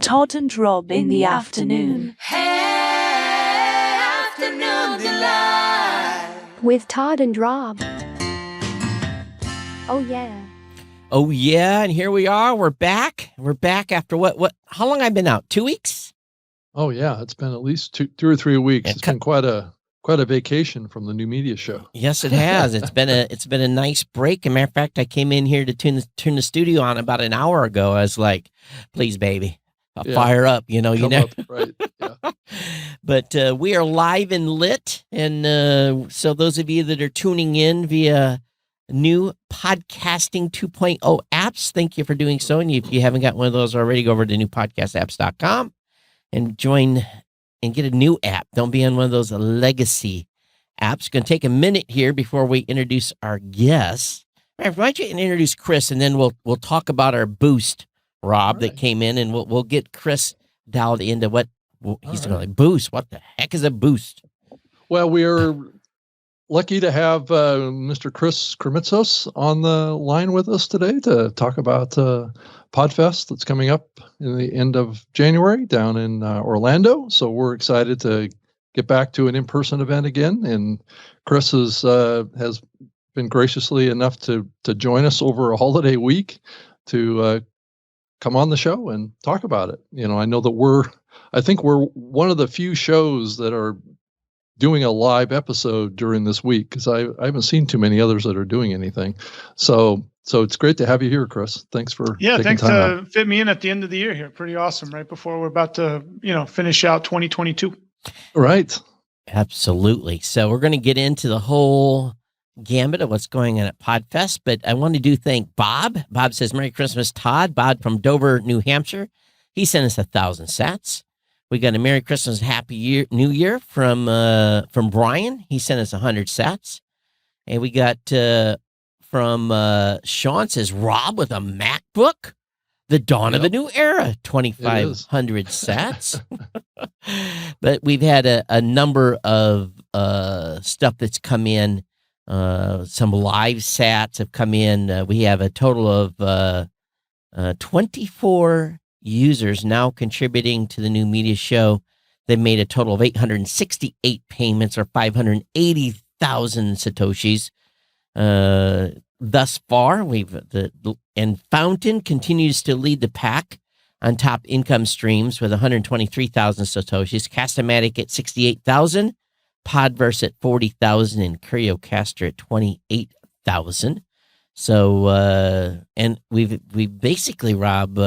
Todd and Rob in the afternoon. Hey, afternoon delight. With Todd and Rob. Oh, yeah. Oh, yeah, and here we are. We're back. We're back after what? How long I've been out? 2 weeks? Oh, yeah. It's been at least two or 3 weeks. It's been quite a vacation from the new media show. Yes, it has. It's been a nice break. As a matter of fact, I came in here to turn the studio on about an hour ago. I was like, please, baby, fire up. You know. Right. Yeah. But we are live and lit. And so those of you that are tuning in via new Podcasting 2.0 apps, thank you for doing so. And if you haven't got one of those already, go over to newpodcastapps.com and join and get a new app. Don't be on one of those legacy apps. Going to take a minute here before we introduce our guests. Why don't you introduce Chris, and then we'll talk about our boost, Rob, that came in, and we'll get Chris dialed into what he's going to like. Boost. What the heck is a boost? Well, we're lucky to have Mr. Chris Krimitsos on the line with us today to talk about Podfest that's coming up in the end of January down in Orlando. So we're excited to get back to an in-person event again. And Chris has been graciously enough to join us over a holiday week to come on the show and talk about it. You know, I know that I think we're one of the few shows that are doing a live episode during this week, because I haven't seen too many others that are doing anything. So it's great to have you here, Chris. Thanks for thanks to fit me in at the end of the year here. Pretty awesome, right before we're about to finish out 2022. Right. Absolutely. So we're going to get into the whole gambit of what's going on at Podfest, but I want to thank Bob. Bob says, Merry Christmas, Todd. Bob from Dover, New Hampshire. He sent us 1,000 sats. We got a Merry Christmas, Happy New Year from Brian. He sent us 100 sats. And we got from Sean says, Rob with a MacBook, the dawn of a new era, 2,500 sats. But we've had a number of stuff that's come in. Some live sats have come in. We have a total of 24 users now contributing to the new media show. They made a total of 868 payments, or 580,000 satoshis thus far. And Fountain continues to lead the pack on top income streams with 123,000 satoshis. Cast-O-Matic at 68,000, Podverse at 40,000, and CurioCaster at 28,000. So and we've basically, Rob,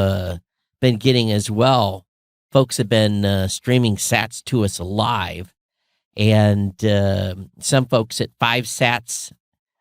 been getting as well. Folks have been streaming sats to us live, and some folks at 5 sats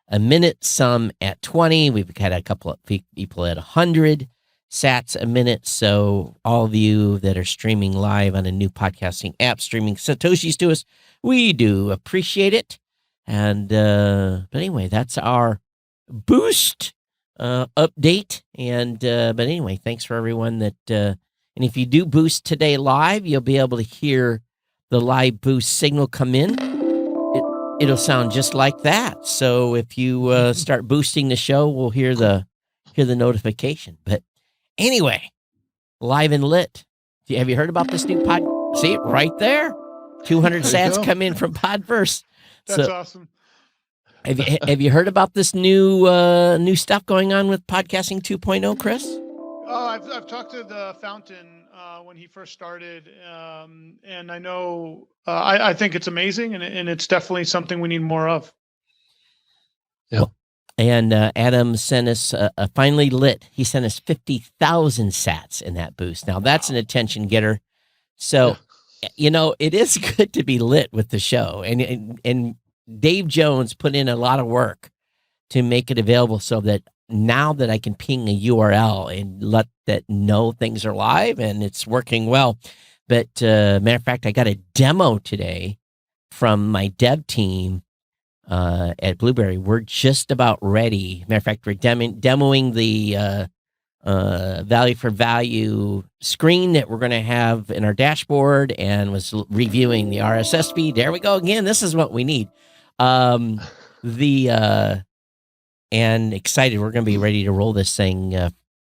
a minute, some at 20. We've had a couple of people at 100 sats a minute. So all of you that are streaming live on a new podcasting app, streaming satoshis to us, we do appreciate it. And but anyway, that's our boost update. And but anyway, thanks for everyone that and if you do boost today live, you'll be able to hear the live boost signal come in. It'll sound just like that. So if you start boosting the show, we'll hear the notification. But anyway, live and lit. Have you heard about this new pod? See it right there. 200 sats come in from Podverse. That's awesome. Have you heard about this new stuff going on with Podcasting 2.0, Chris? Oh, I've talked to the Fountain when he first started, and I know I think it's amazing, and it's definitely something we need more of. Yeah. And Adam sent us finally lit. He sent us 50,000 sats in that boost. Now that's an attention getter. So, it is good to be lit with the show, and Dave Jones put in a lot of work to make it available so that now that I can ping a URL and let that know things are live and it's working well. But matter of fact, I got a demo today from my dev team at Blubrry. We're just about ready. Matter of fact, we're demoing the value for value screen that we're going to have in our dashboard, and was reviewing the RSS feed. There we go again. This is what we need. And excited. We're going to be ready to roll this thing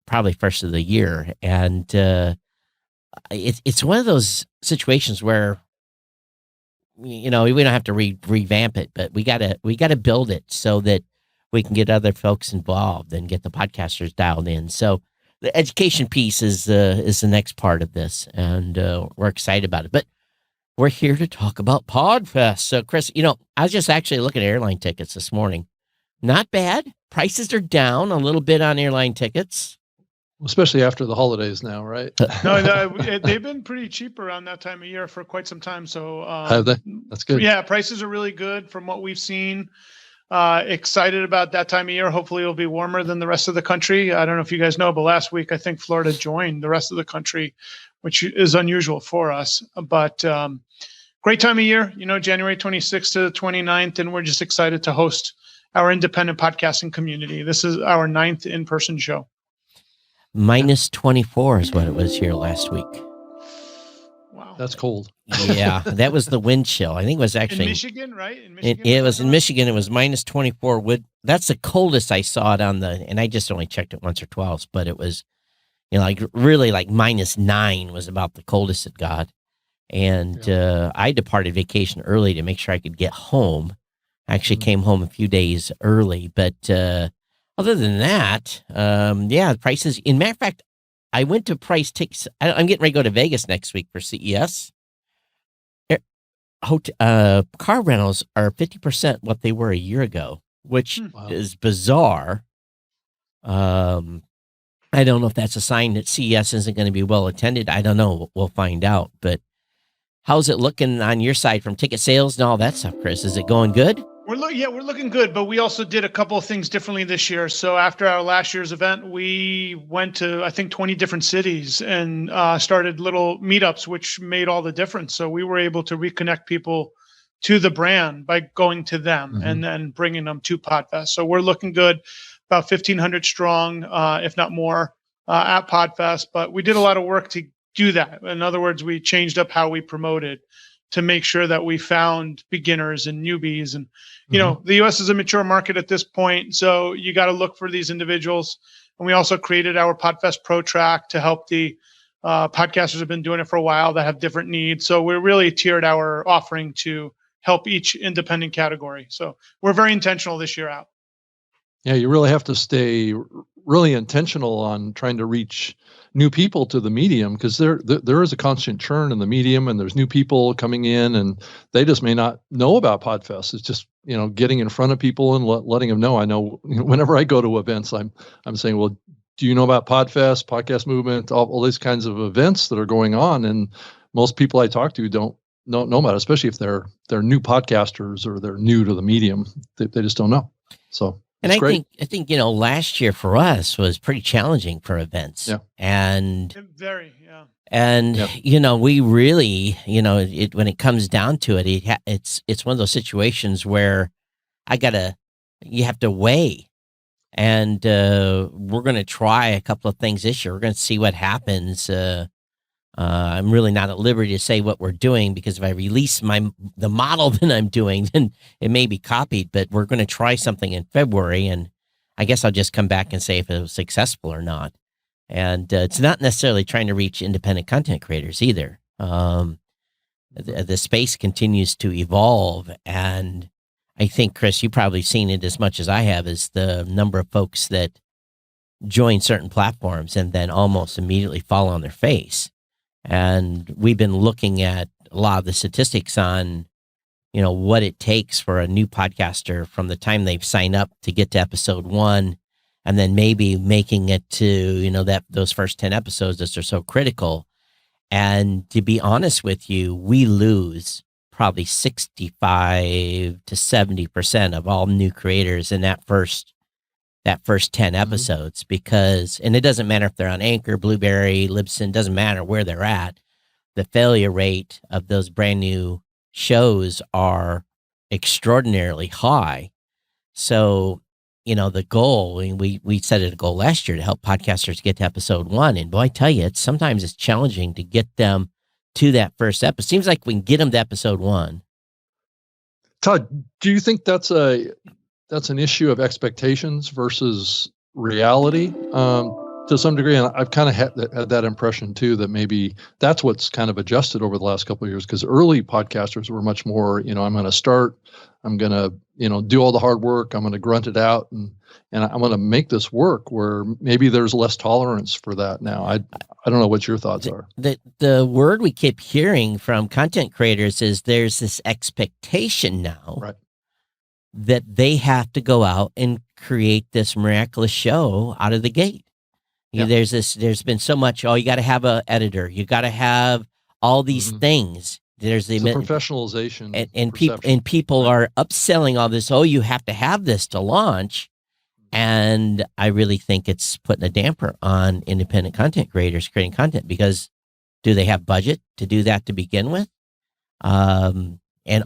probably first of the year. And it's one of those situations where, we don't have to revamp it, but we gotta build it so that we can get other folks involved and get the podcasters dialed in. So the education piece is the next part of this, and we're excited about it. But we're here to talk about Podfest. So, Chris, I was just actually looking at airline tickets this morning. Not bad. Prices are down a little bit on airline tickets. Especially after the holidays now, right? No, they've been pretty cheap around that time of year for quite some time. So have they? That's good. Yeah, prices are really good from what we've seen. Excited about that time of year. Hopefully it'll be warmer than the rest of the country. I don't know if you guys know, but last week I think Florida joined the rest of the country, which is unusual for us. But great time of year, January 26th to the 29th, and we're just excited to host our independent podcasting community. This is our 9th in-person show. Minus 24 is what it was here last week. Wow. That's cold. Yeah, that was the wind chill. I think it was actually in Michigan, right? In Michigan, it was in Michigan. It was minus 24. That's the coldest I saw it and I just only checked it once or twice, but it was, really like minus 9 was about the coldest it got. And I departed vacation early to make sure I could get home. I actually came home a few days early, but other than that, prices. In matter of fact, I went to price tickets. I'm getting ready to go to Vegas next week for CES. Car rentals are 50% what they were a year ago, which is bizarre. I don't know if that's a sign that CES isn't going to be well attended. I don't know. We'll find out. But how's it looking on your side from ticket sales and all that stuff, Chris? Is it going good? We're looking good, but we also did a couple of things differently this year. So after our last year's event, we went to, I think, 20 different cities and started little meetups, which made all the difference. So we were able to reconnect people to the brand by going to them and then bringing them to Podfest. So we're looking good, about 1,500 strong, if not more, at Podfest. But we did a lot of work to do that. In other words, we changed up how we promoted to make sure that we found beginners and newbies. And, the U.S. is a mature market at this point, so you got to look for these individuals. And we also created our Podfest Pro Track to help the podcasters who have been doing it for a while that have different needs. So we really tiered our offering to help each independent category. So we're very intentional this year out. Yeah, you really have to stay really intentional on trying to reach new people to the medium, because there is a constant churn in the medium, and there's new people coming in, and they just may not know about Podfest. It's just getting in front of people and letting them know. I know whenever I go to events, I'm saying, well, do you know about Podfest, podcast movement, all these kinds of events that are going on? And most people I talk to don't know about it, especially if they're new podcasters or they're new to the medium. They just don't know. So. And I think last year for us was pretty challenging for events. Yeah. And very, yeah. And we really, when it comes down to it, it's one of those situations where you have to weigh. And we're going to try a couple of things this year. We're going to see what happens. I'm really not at liberty to say what we're doing, because if I release the model that I'm doing, then it may be copied. But we're going to try something in February, and I guess I'll just come back and say if it was successful or not. And it's not necessarily trying to reach independent content creators either. The space continues to evolve, and I think, Chris, you've probably seen it as much as I have, is the number of folks that join certain platforms and then almost immediately fall on their face. And we've been looking at a lot of the statistics on, what it takes for a new podcaster from the time they've signed up to get to episode 1, and then maybe making it to, those first 10 episodes that are so critical. And to be honest with you, we lose probably 65 to 70% of all new creators in that first 10 episodes, because, and it doesn't matter if they're on Anchor, Blubrry, Libsyn, doesn't matter where they're at. The failure rate of those brand new shows are extraordinarily high. So, the goal, we set it a goal last year to help podcasters get to episode 1. And boy, I tell you, sometimes it's challenging to get them to that first episode. Seems like we can get them to episode 1. Todd, do you think that's an issue of expectations versus reality? to some degree, and I've kind of had that impression too, that maybe that's what's kind of adjusted over the last couple of years, because early podcasters were much more, I'm going to start, I'm going to, do all the hard work, I'm going to grunt it out, and I'm going to make this work, where maybe there's less tolerance for that now. I don't know what your thoughts are. The word we keep hearing from content creators is there's this expectation now, right, that they have to go out and create this miraculous show out of the gate. Yeah. There's been so much, you got to have an editor. You got to have all these things. There's the professionalization. And people are upselling all this. Oh, you have to have this to launch. And I really think it's putting a damper on independent content creators creating content, because do they have budget to do that to begin with? And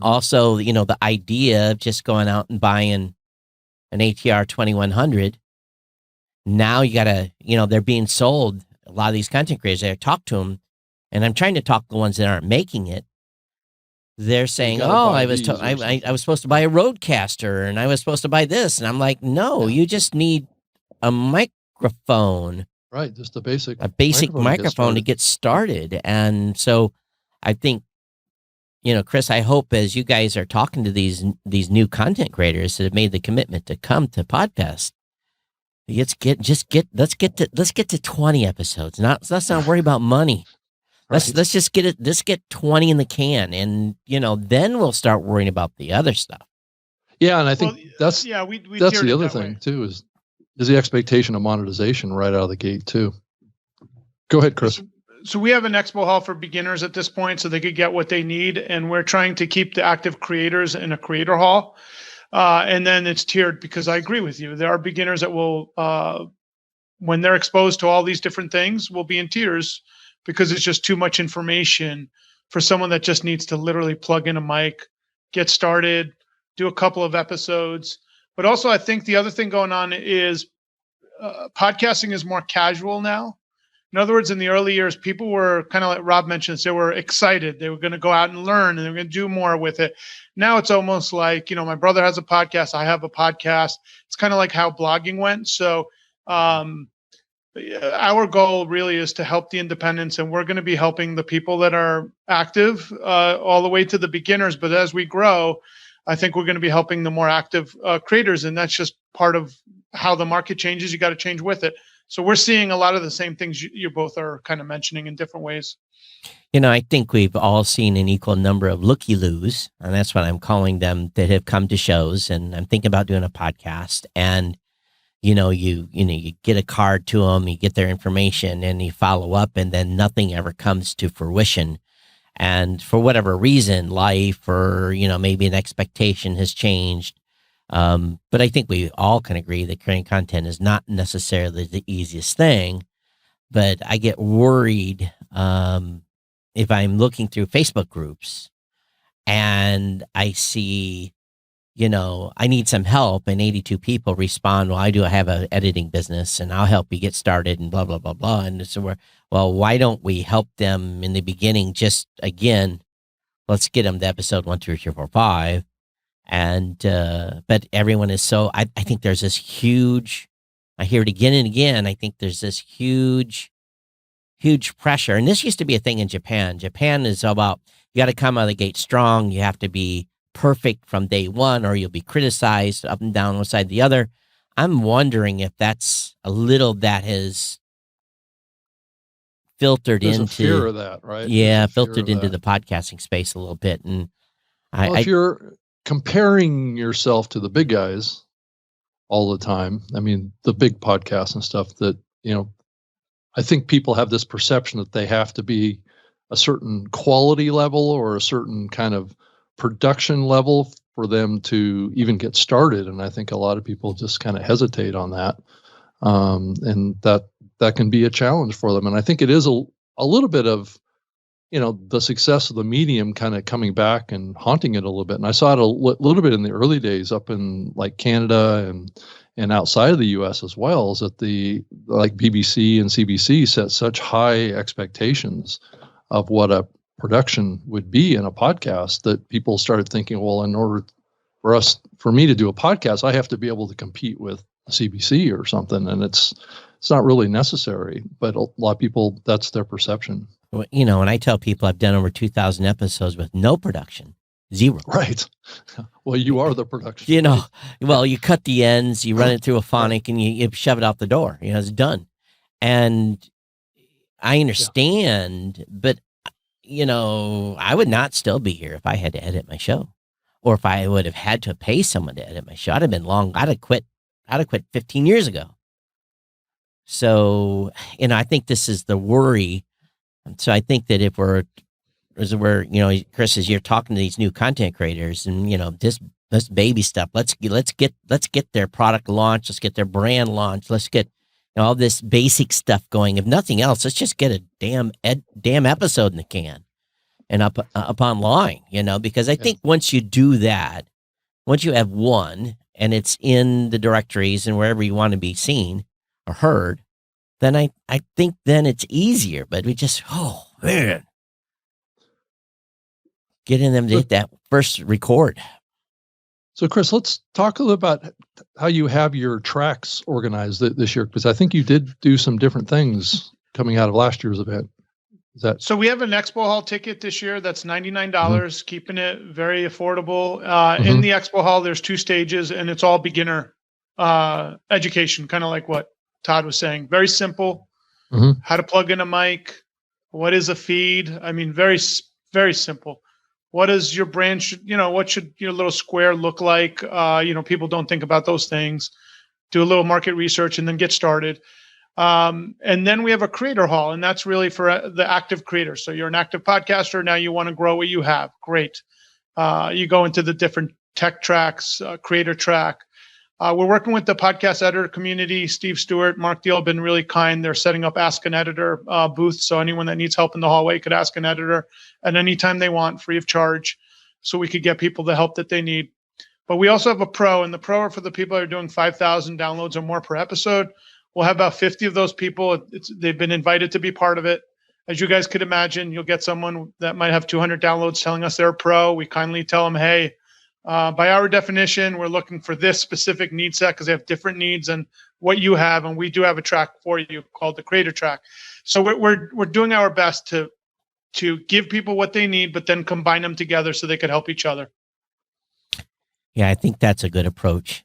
also, the idea of just going out and buying an ATR 2100. Now you got to, they're being sold. A lot of these content creators, I talk to them, and I'm trying to talk to the ones that aren't making it. They're saying, I was supposed to buy a Roadcaster, and I was supposed to buy this. And I'm like, no, you just need a microphone. Right. Just a basic microphone to get started. And so I think, Chris, I hope as you guys are talking to these new content creators that have made the commitment to come to Podfest, let's get to 20 episodes. Let's not worry about money. Let's just get it. Let's get 20 in the can, and then we'll start worrying about the other stuff. Yeah, and I think that's the other thing too, is the expectation of monetization right out of the gate too. Go ahead, Chris. So we have an expo hall for beginners at this point, so they could get what they need, and we're trying to keep the active creators in a creator hall. And then it's tiered, because I agree with you. There are beginners that will, when they're exposed to all these different things, will be in tiers, because it's just too much information for someone that just needs to literally plug in a mic, get started, do a couple of episodes. But also, I think the other thing going on is podcasting is more casual now. In other words, in the early years, people were kind of like Rob mentioned, they were excited. They were going to go out and learn, and they were going to do more with it. Now it's almost like, my brother has a podcast, I have a podcast. It's kind of like how blogging went. So our goal really is to help the independents, and we're going to be helping the people that are active all the way to the beginners. But as we grow, I think we're going to be helping the more active creators, and that's just part of how the market changes. You got to change with it. So we're seeing a lot of the same things you both are kind of mentioning in different ways. I think we've all seen an equal number of looky-loos, and that's what I'm calling them, that have come to shows, and I'm thinking about doing a podcast. And you get a card to them, you get their information, and you follow up, and then nothing ever comes to fruition. And for whatever reason, life or maybe an expectation has changed. But I think we all can agree that creating content is not necessarily the easiest thing. But I get worried if I'm looking through Facebook groups and I see, I need some help, and 82 people respond, well, I have an editing business, and I'll help you get started, and blah, blah, blah, blah. And so why don't we help them in the beginning? Just, again, let's get them to episode 1, 2, 3, 4, 5. And, but everyone is so, I think there's this huge, I hear it again and again. I think there's this huge pressure. And this used to be a thing in Japan. Japan is about, you got to come out of the gate strong. You have to be perfect from day one, or you'll be criticized up and down one side or the other. I'm wondering if that's a little that has filtered There's into a fear of that, right? Yeah, filtered into the podcasting space a little bit. And if you're comparing yourself to the big guys all the time, I mean, the big podcasts and stuff, that, I think people have this perception that they have to be a certain quality level or a certain kind of production level for them to even get started. And I think a lot of people just kind of hesitate on that. And that can be a challenge for them. And I think it is a little bit of, the success of the medium kind of coming back and haunting it a little bit. And I saw it a little bit in the early days up in like Canada and outside of the US as well, is that like BBC and CBC set such high expectations of what a production would be in a podcast that people started thinking, well, in order for me to do a podcast, I have to be able to compete with CBC or something, and it's not really necessary. But a lot of people, that's their perception. Well, when I tell people I've done over 2,000 episodes with no production, zero. Right. Well, you are the production. Well, you cut the ends, you run it through a phonic, and you shove it out the door. It's done. And I understand, but I would not still be here if I had to edit my show, or if I would have had to pay someone to edit my show. I'd have quit 15 years ago. So, I think this is the worry. So I think that if we're, Chris, as you're talking to these new content creators, and this baby stuff, let's get their product launched, let's get their brand launched, let's get all this basic stuff going. If nothing else, let's just get a damn episode in the can and up online, because I think once you do that, once you have one and it's in the directories and wherever you want to be seen or heard, then I think then it's easier. But we just, oh man, getting them to hit that first record. So Chris, let's talk a little about how you have your tracks organized this year, because I think you did do some different things coming out of last year's event. So we have an Expo Hall ticket this year that's $99, keeping it very affordable. In the Expo Hall, there's 2 stages, and it's all beginner education, kind of like what Todd was saying. Very simple. How to plug in a mic. What is a feed? I mean, very, very simple. What does your brand what should your little square look like? People don't think about those things. Do a little market research and then get started. And then we have a creator hall, and that's really for the active creators. So you're an active podcaster. Now you want to grow what you have. Great. You go into the different tech tracks, creator track. We're working with the podcast editor community. Steve Stewart, Mark Deal have been really kind. They're setting up Ask an Editor booths. So anyone that needs help in the hallway could ask an editor at any time they want, free of charge. So we could get people the help that they need. But we also have a pro, and the pro are for the people that are doing 5,000 downloads or more per episode. We'll have about 50 of those people. They've been invited to be part of it. As you guys could imagine, you'll get someone that might have 200 downloads telling us they're a pro. We kindly tell them, hey, by our definition, we're looking for this specific need set because they have different needs than what you have, and we do have a track for you called the Creator Track. So we're doing our best to give people what they need, but then combine them together so they could help each other. Yeah, I think that's a good approach.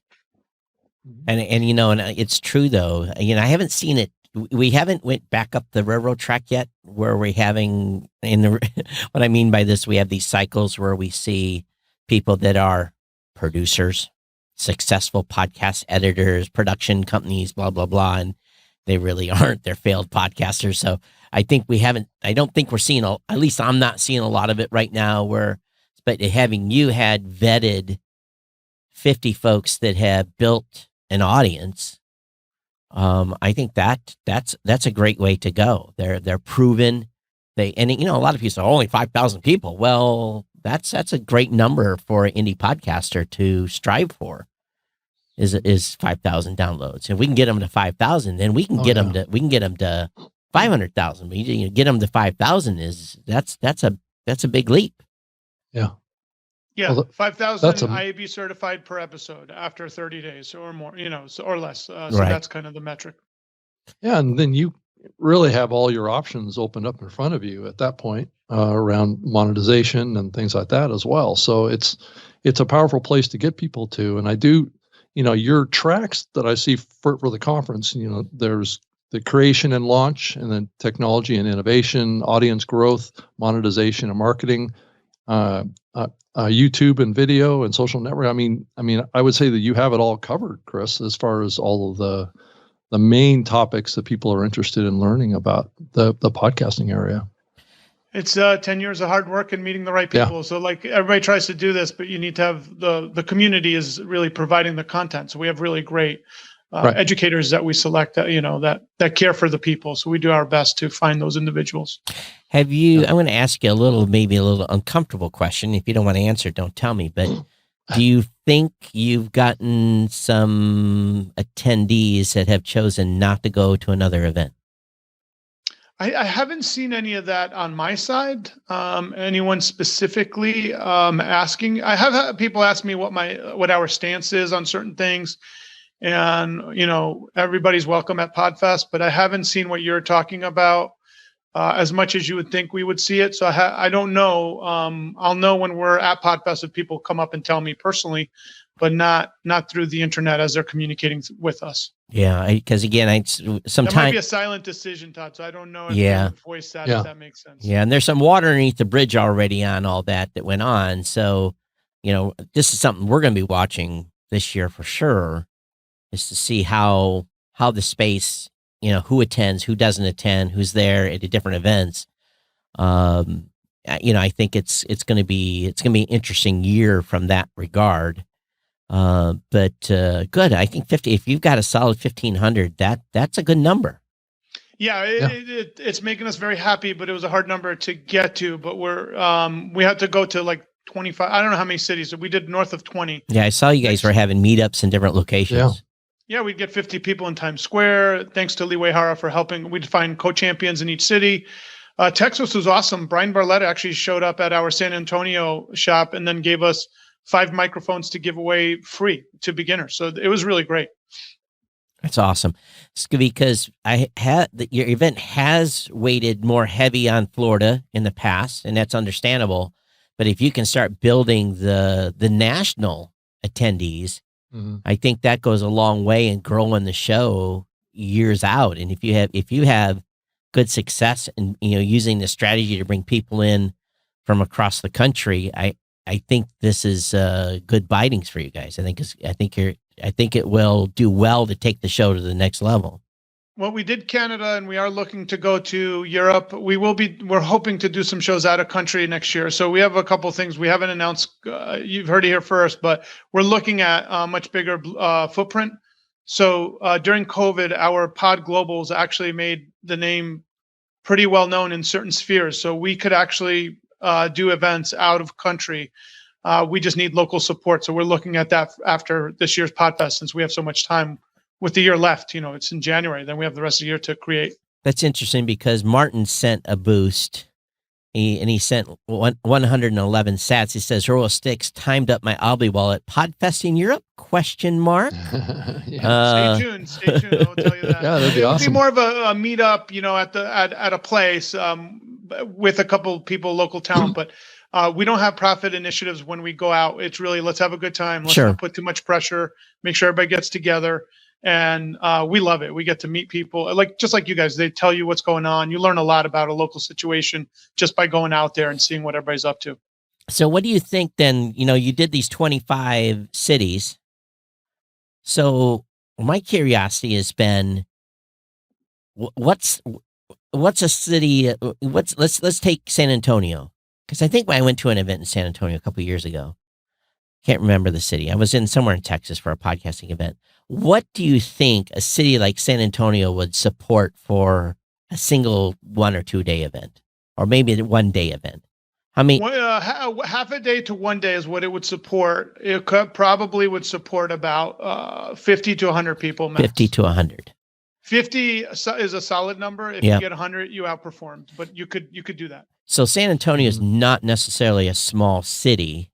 And it's true though. I haven't seen it. We haven't went back up the railroad track yet, where we're having what I mean by this, we have these cycles where we see people that are producers, successful podcast editors, production companies, blah, blah, blah. And they really aren't. They're failed podcasters. So I don't think we're seeing, at least I'm not seeing a lot of it right now but having you had vetted 50 folks that have built an audience, I think that's a great way to go. They're proven. A lot of people say only 5,000 people. Well, that's a great number for an indie podcaster to strive for. Is 5,000 downloads. If we can get them to 5,000, then we can get them to 500,000. But get them to 5,000 that's a big leap. Yeah. Yeah, well, 5,000 IAB certified per episode after 30 days or more, or less. So right. That's kind of the metric. Yeah, and then you really have all your options opened up in front of you at that point around monetization and things like that as well. So it's a powerful place to get people to. And I do, your tracks that I see for the conference, there's the creation and launch, and then technology and innovation, audience growth, monetization and marketing, YouTube and video and social network. I mean, I would say that you have it all covered, Chris, as far as all of the main topics that people are interested in learning about the podcasting area. It's 10 years of hard work and meeting the right people. Yeah. So everybody tries to do this, but you need to have the community is really providing the content. So we have really great educators that we select that care for the people. So we do our best to find those individuals. Have you, I'm going to ask you maybe a little uncomfortable question. If you don't want to answer, don't tell me, but do you think you've gotten some attendees that have chosen not to go to another event? I haven't seen any of that on my side. Anyone specifically asking? I have had people ask me what our stance is on certain things. And, everybody's welcome at Podfest, but I haven't seen what you're talking about as much as you would think we would see it. So I don't know. I'll know when we're at Podfest if people come up and tell me personally, but not through the internet as they're communicating with us. Yeah, because again, That might be a silent decision, Todd. So I don't know if they would voice that, if that makes sense. Yeah, and there's some water underneath the bridge already on all that went on. So, this is something we're going to be watching this year for sure, is to see how the space, who attends, who doesn't attend, who's there at the different events. I think it's going to be an interesting year from that regard. But good. I think 50. If you've got a solid 1,500, that's a good number. Yeah, it's making us very happy, but it was a hard number to get to. But we had to go to like 25. I don't know how many cities. We did north of 20. Yeah, I saw you guys were having meetups in different locations. Yeah, we'd get 50 people in Times Square. Thanks to Lee Wayhara for helping. We'd find co-champions in each city. Texas was awesome. Brian Barletta actually showed up at our San Antonio shop and then gave us 5 microphones to give away free to beginners. So it was really great. That's awesome. It's because your event has weighted more heavy on Florida in the past, and that's understandable. But if you can start building the national attendees, I think that goes a long way in growing the show years out. And if you have good success in using the strategy to bring people in from across the country, I think this is good bitings for you guys. I think it will do well to take the show to the next level. Well, we did Canada, and we are looking to go to Europe. We're hoping to do some shows out of country next year. So we have a couple of things we haven't announced. You've heard it here first, but we're looking at a much bigger footprint. So during COVID, our Pod Globals actually made the name pretty well known in certain spheres. So we could actually do events out of country. We just need local support. So we're looking at that after this year's Podfest, since we have so much time with the year left. It's in January. Then we have the rest of the year to create. That's interesting because Martin sent a boost. He sent 111 sats. He says, Royal Sticks timed up my Obly wallet. Podfest in Europe? ? Stay tuned. I'll tell you that. Yeah, that'd be awesome. It'd be more of a meetup, at a place with a couple of people, local talent. But we don't have profit initiatives when we go out. It's really, let's have a good time. Let's not put too much pressure. Make sure everybody gets together. And we love it. We get to meet people just like you guys. They tell you what's going on. You learn a lot about a local situation just by going out there and seeing what everybody's up to. So what do you think then? You did these 25 cities. So my curiosity has been, what's a city? Let's take San Antonio, because I think when I went to an event in San Antonio a couple of years ago, can't remember the city. I was somewhere in Texas for a podcasting event. What do you think a city like San Antonio would support for a single 1 or 2 day event, or maybe a 1 day event? I mean, half a day to 1 day is what it would support. It probably would support about 50 to 100 people. Max. 50 to 100. 50 is a solid number. If you get 100, you outperformed. But you could do that. So San Antonio is not necessarily a small city,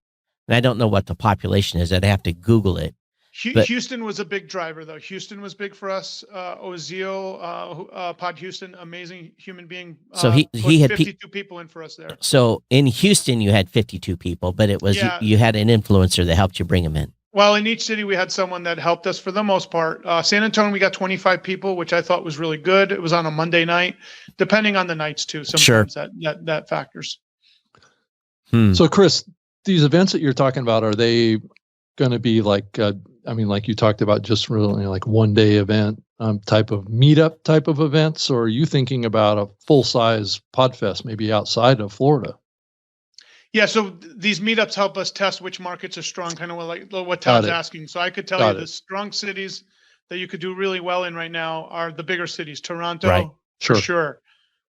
and I don't know what the population is. I'd have to Google it. Houston was a big driver, though. Houston was big for us. Ozil, Pod Houston, amazing human being. So he had 52 people in for us there. So in Houston, you had 52 people, but it was you had an influencer that helped you bring them in. Well, in each city, we had someone that helped us for the most part. San Antonio, we got 25 people, which I thought was really good. It was on a Monday night, depending on the nights too. Sometimes that factors. So, Chris, these events that you're talking about, are they going to be like, like you talked about, just really like 1 day event type of meetup type of events, or are you thinking about a full size Podfest, maybe outside of Florida? Yeah, so these meetups help us test which markets are strong, kind of like what Todd's asking. So I could tell you the strong cities that you could do really well in right now are the bigger cities. Toronto, for sure.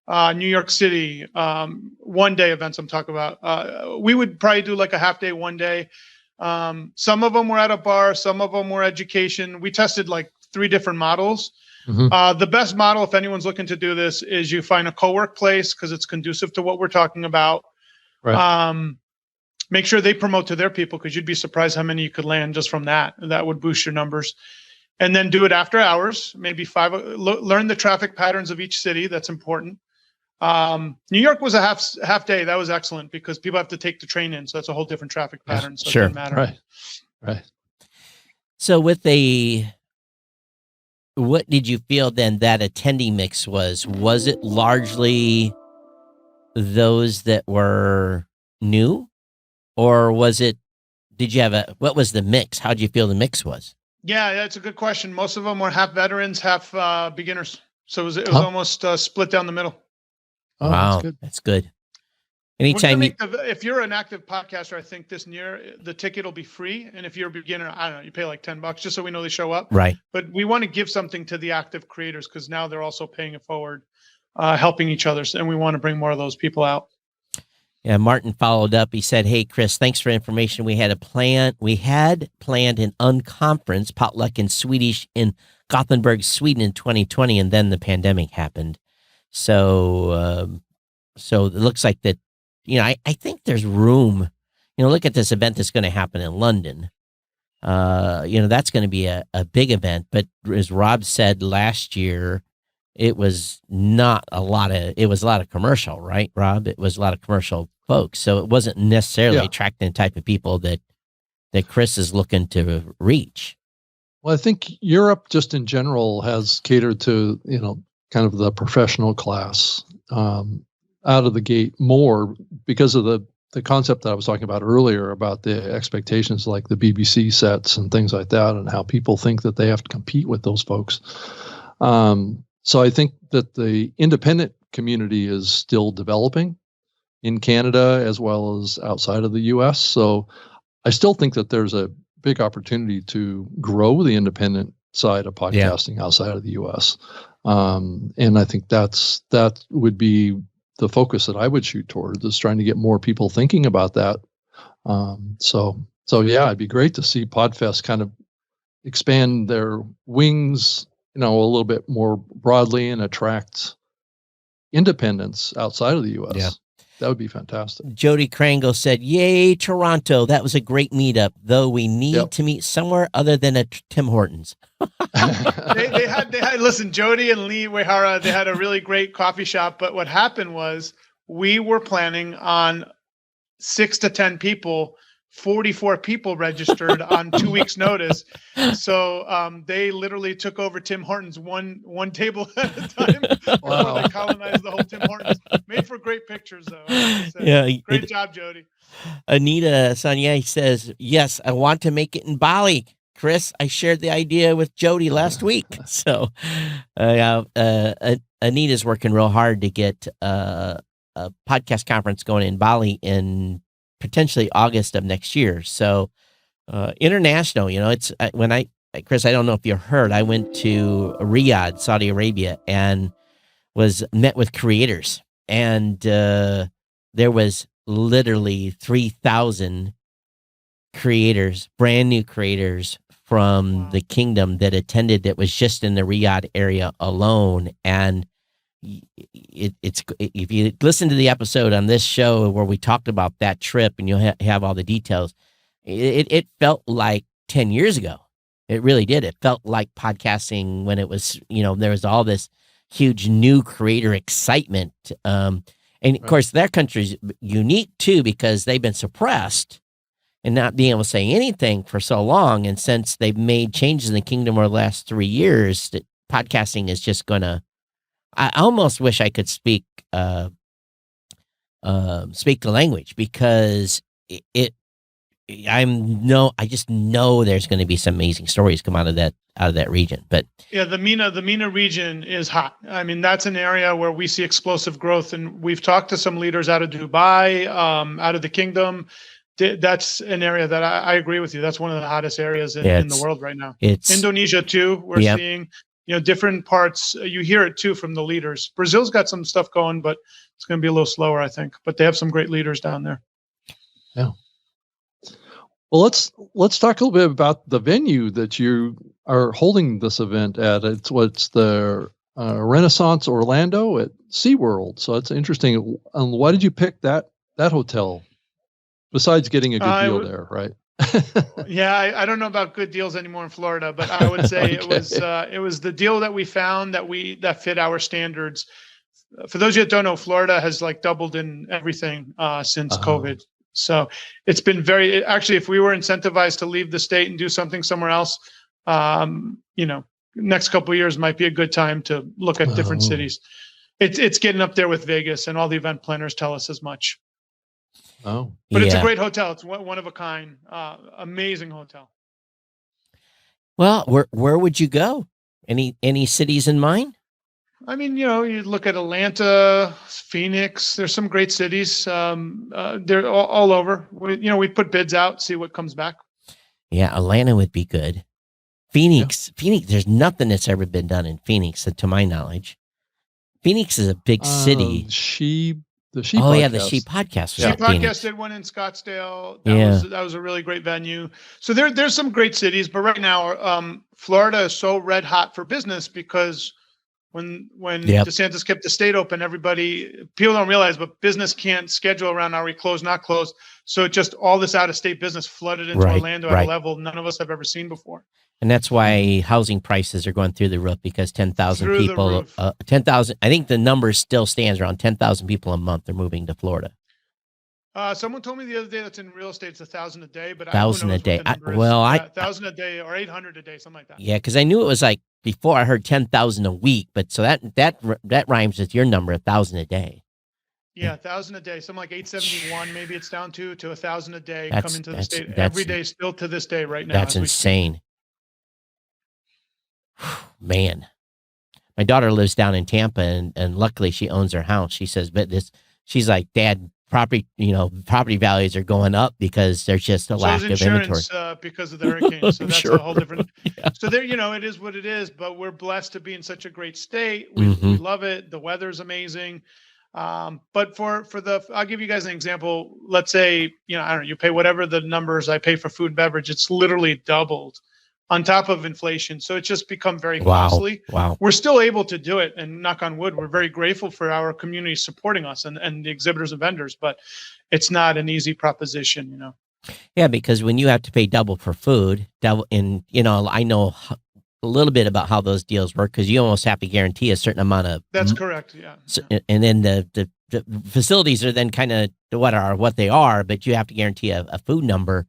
New York City, 1 day events I'm talking about. We would probably do like a half day, 1 day. Some of them were at a bar, some of them were education. We tested like 3 different models. The best model, if anyone's looking to do this, is you find a co-work place because it's conducive to what we're talking about. Make sure they promote to their people, because you'd be surprised how many you could land just from that. That would boost your numbers. and then do it after hours, maybe learn the traffic patterns of each city. That's important. New York was a half day. That was excellent because people have to take the train in. So that's a whole different traffic pattern. So sure. It doesn't matter. Right. So what did you feel then that attendee mix was? Was it largely those that were new, or what was the mix? How did you feel the mix was? Yeah, that's a good question. Most of them were half veterans, half beginners. So it was almost split down the middle. Oh, wow, that's good. Anytime if you're an active podcaster, I think this year the ticket will be free, and if you're a beginner, I don't know, you pay like $10 just so we know they show up. Right. But we want to give something to the active creators because now they're also paying it forward, helping each other, and we want to bring more of those people out. Yeah, Martin followed up. He said, "Hey, Chris, thanks for information. We had planned an unconference potluck in Swedish in Gothenburg, Sweden in 2020, and then the pandemic happened. So it looks like that. I think there's room. Look at this event that's going to happen in London. That's going to be a big event. But as Rob said last year, it was not a lot of commercial, right, Rob? It was a lot of commercial folks. So it wasn't necessarily attracting the type of people that Chris is looking to reach. Well, I think Europe just in general has catered to, kind of the professional class out of the gate more because of the concept that I was talking about earlier about the expectations like the BBC sets and things like that and how people think that they have to compete with those folks. So I think that the independent community is still developing in Canada as well as outside of the US. So I still think that there's a big opportunity to grow the independent side of podcasting outside of the US. And I think that would be the focus that I would shoot towards, is trying to get more people thinking about that. So it'd be great to see Podfest kind of expand their wings, a little bit more broadly and attract independents outside of the U.S. Yeah. That would be fantastic. Jody Krangle said, "Yay, Toronto. That was a great meetup, though we need to meet somewhere other than at Tim Hortons." they had listen, Jody and Lee Wehara, they had a really great coffee shop, but what happened was we were planning on 6 to 10 people. 44 people registered on 2 weeks notice. So they literally took over Tim Hortons one table at a time. Wow. They colonized the whole Tim Hortons. Made for great pictures though. Yeah. Great job, Jody. Anita Sanya says, "Yes, I want to make it in Bali. Chris, I shared the idea with Jody last week." So Anita's working real hard to get a podcast conference going in Bali in potentially August of next year. So international, it's Chris, I don't know if you heard, I went to Riyadh, Saudi Arabia, and met with creators, and there was literally 3,000 creators, brand new creators from the kingdom that attended, that was just in the Riyadh area alone. And it's if you listen to the episode on this show where we talked about that trip, and you'll have all the details, it felt like 10 years ago. It really did. It felt like podcasting when it was, there was all this huge new creator excitement. And of course, their country's unique too, because they've been suppressed and not being able to say anything for so long. And since they've made changes in the kingdom over the last 3 years, that podcasting is just going to, I almost wish I could speak the language, because I just know there's going to be some amazing stories come out of that region. But yeah, the MENA region is hot. I mean, that's an area where we see explosive growth, and we've talked to some leaders out of Dubai, out of the kingdom. That's an area that I agree with you. That's one of the hottest areas in the world right now. It's Indonesia too. We're seeing, different parts. You hear it too from the leaders. Brazil's got some stuff going, but it's going to be a little slower, I think. But they have some great leaders down there. Yeah. Well, let's talk a little bit about the venue that you are holding this event at. It's the Renaissance Orlando at SeaWorld. So it's interesting. Why did you pick that hotel? Besides getting a good deal there, right? Yeah, I don't know about good deals anymore in Florida, but I would say Okay. it was the deal that we found that fit our standards. For those of you that don't know, Florida has like doubled in everything since COVID. So it's been actually, if we were incentivized to leave the state and do something somewhere else, next couple of years might be a good time to look at different cities. It's getting up there with Vegas, and all the event planners tell us as much. Oh, but it's a great hotel. It's one of a kind, amazing hotel. Well, where would you go? Any cities in mind? I mean, you look at Atlanta, Phoenix. There's some great cities. They're all over. We put bids out, see what comes back. Yeah, Atlanta would be good. Phoenix. There's nothing that's ever been done in Phoenix, to my knowledge. Phoenix is a big city. The She the Podcast. She Podcast. She Podcast did one in Scottsdale. That was a really great venue. So there's some great cities, but right now, Florida is so red hot for business because when DeSantis kept the state open, people don't realize, but business can't schedule around are we closed, not closed. So just all this out of state business flooded into Orlando at a level none of us have ever seen before. And that's why housing prices are going through the roof, because 10,000 people, 10,000, I think the number still stands around 10,000 people a month are moving to Florida. Someone told me the other day that's in real estate, it's 1,000 a day, but 1,000 a day. 1,000 a day or 800 a day, something like that. Yeah, because I knew it was like before I heard 10,000 a week, but so that rhymes with your number, 1,000 a day. Yeah, 1,000 a day, something like 871. Maybe it's down to 1,000 a day come into the state every day, still to this day, right now. That's insane. Man, my daughter lives down in Tampa, and luckily she owns her house. She says, but she's like, Dad, property values are going up because there's just a lack of inventory because of the hurricane. So that's sure. a whole different. Yeah. So there, it is what it is. But we're blessed to be in such a great state. We love it. The weather's amazing. But I'll give you guys an example. Let's say, I don't know, you pay whatever the numbers I pay for food and beverage. It's literally doubled on top of inflation. So it's just become very costly. Wow. We're still able to do it, and knock on wood, we're very grateful for our community supporting us and the exhibitors and vendors, but it's not an easy proposition, Yeah, because when you have to pay double for food, I know a little bit about how those deals work, because you almost have to guarantee a certain amount of. That's correct. Yeah. And then the facilities are then kind of what they are, but you have to guarantee a food number.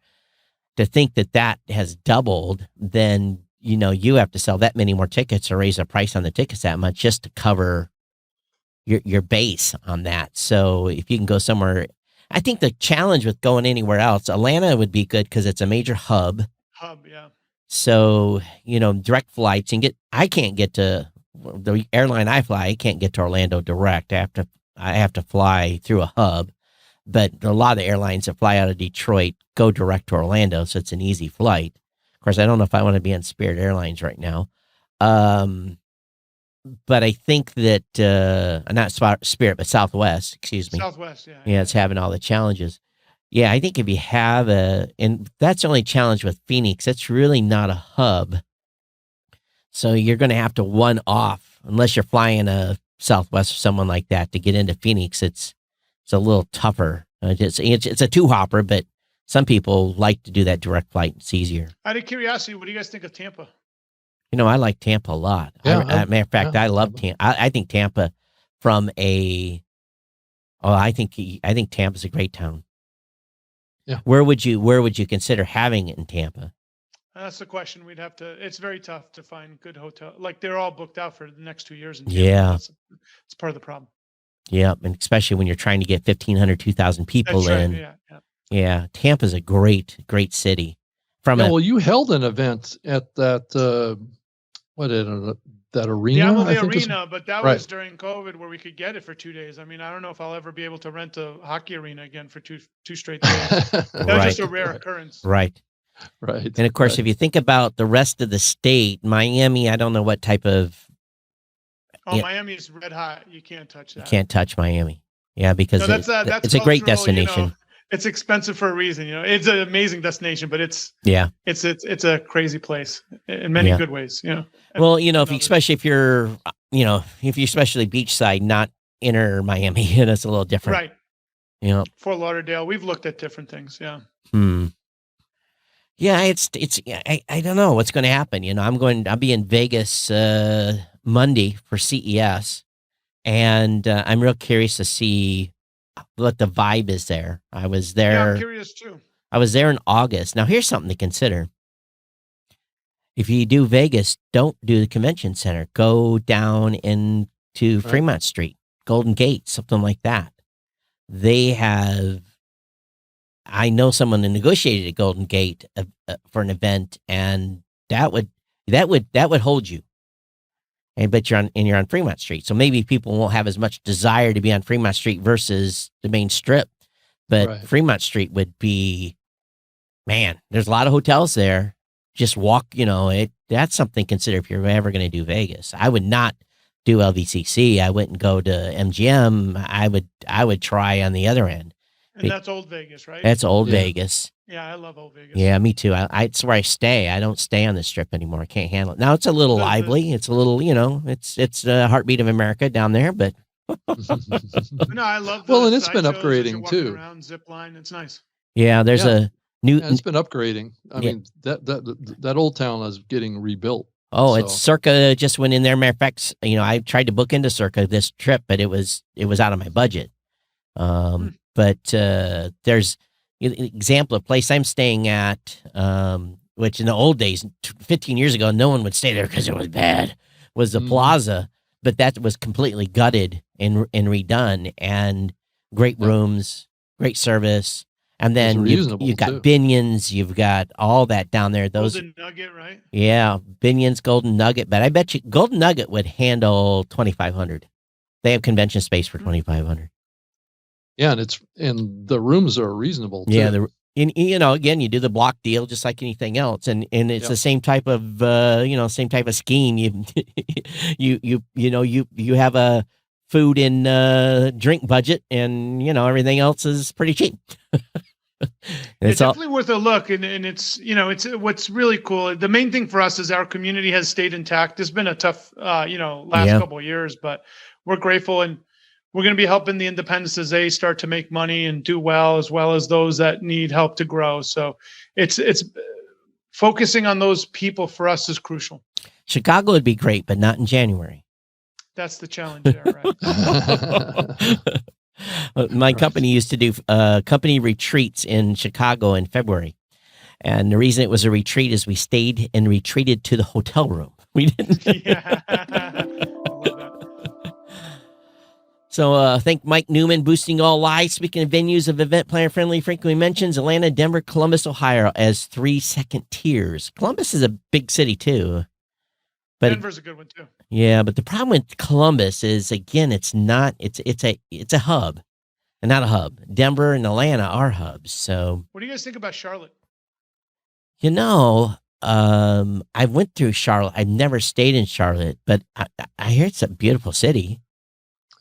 To think that has doubled, then, you have to sell that many more tickets or raise the price on the tickets that much just to cover your base on that. So if you can go somewhere, I think the challenge with going anywhere else, Atlanta would be good because it's a major hub. Yeah. So, direct flights I can't get to the airline I fly. I can't get to Orlando direct. I have to fly through a hub. But a lot of the airlines that fly out of Detroit go direct to Orlando, so it's an easy flight. Of course, I don't know if I want to be on Spirit Airlines right now. But I think that, not Spirit, but Southwest, excuse me. Southwest, yeah. Yeah, it's having all the challenges. Yeah, I think if you have and that's the only challenge with Phoenix, it's really not a hub. So you're going to have to one off, unless you're flying a Southwest or someone like that to get into Phoenix. It's a little tougher. It's a two-hopper, but some people like to do that direct flight. It's easier. Out of curiosity, what do you guys think of Tampa? I like Tampa a lot. Yeah, matter of fact, I love Tampa. I think Tampa I think Tampa's a great town. Yeah. Where would you consider having it in Tampa? That's the question. It's very tough to find good hotel. Like they're all booked out for the next 2 years. In Tampa. Yeah. It's part of the problem. Yeah, and especially when you're trying to get 1,500, 2,000 people That's in. Right. Yeah. Yeah, Tampa's a great city. Well, you held an event at that that arena? Yeah, well, the arena, but that was during COVID where we could get it for 2 days. I mean, I don't know if I'll ever be able to rent a hockey arena again for two straight days. That was just a rare occurrence. Right. And of course, if you think about the rest of the state, Miami, I don't know what type of. Miami's red hot. You can't touch that. You can't touch Miami. Yeah, because that's it's a great destination. It's expensive for a reason. It's an amazing destination, but it's a crazy place in many good ways. Well, especially if you're especially beachside, not inner Miami, it's a little different. Right. Fort Lauderdale. We've looked at different things. Yeah. Yeah, I don't know what's going to happen. I'll be in Vegas Monday for CES, and I'm real curious to see what the vibe is there. I was Yeah, I'm there. curious too. I was there in August. Now, here's something to consider. If you do Vegas, don't do the convention center. Go down into Right. Fremont Street, Golden Gate, something like that. I know someone that negotiated at Golden Gate for an event, and that would hold you. But you're on Fremont Street, so maybe people won't have as much desire to be on Fremont Street versus the main strip. But Right. Fremont Street would be, man. There's a lot of hotels there. Just walk. That's something to consider if you're ever going to do Vegas. I would not do LVCC. I wouldn't go to MGM. I would try on the other end. And that's Old Vegas, right? That's Old Yeah. Vegas. Yeah, I love Old Vegas. Yeah, me too. It's where I stay. I don't stay on the strip anymore. I can't handle it. Now it's a little lively. It's a little, it's the heartbeat of America down there. But No, I love. Well, the and it's been sideshows as upgrading, you're walking too. Around, zip line, it's nice. yeah, there's Yeah. a new. Yeah, it's been upgrading. I Yeah. mean, that old town is getting rebuilt. It's Circa just went in there. Matter of fact, I tried to book into Circa this trip, but it was out of my budget. But there's an example of place I'm staying at, which in the old days, 15 years ago, no one would stay there because it was bad, was the Plaza, but that was completely gutted and redone, and great rooms, great service. And then you've got too. Binion's, you've got all that down there. Those Golden Nugget, right? Yeah, Binion's, Golden Nugget, but I bet you Golden Nugget would handle 2,500. They have convention space for 2,500. Yeah, and the rooms are reasonable too. Yeah, again, you do the block deal just like anything else, and it's the same type of scheme. You have a food and drink budget, and everything else is pretty cheap. It's definitely worth a look, and it's what's really cool. The main thing for us is our community has stayed intact. It's been a tough last couple of years, but we're grateful, and we're going to be helping the independents as they start to make money and do well as those that need help to grow. So it's focusing on those people for us is crucial. Chicago would be great, but not in January. That's the challenge there, right? My company used to do company retreats in Chicago in February. And the reason it was a retreat is we stayed and retreated to the hotel room. We didn't. Yeah. I love that. So thank Mike Newman, Boosting All Lives. Speaking of venues of event planner friendly, frequently mentions Atlanta, Denver, Columbus, Ohio as 3 second tiers. Columbus is a big city too. But Denver's a good one too. Yeah, but the problem with Columbus is, again, it's a hub, and not a hub. Denver and Atlanta are hubs. So What do you guys think about Charlotte? I went through Charlotte. I've never stayed in Charlotte, but I hear it's a beautiful city.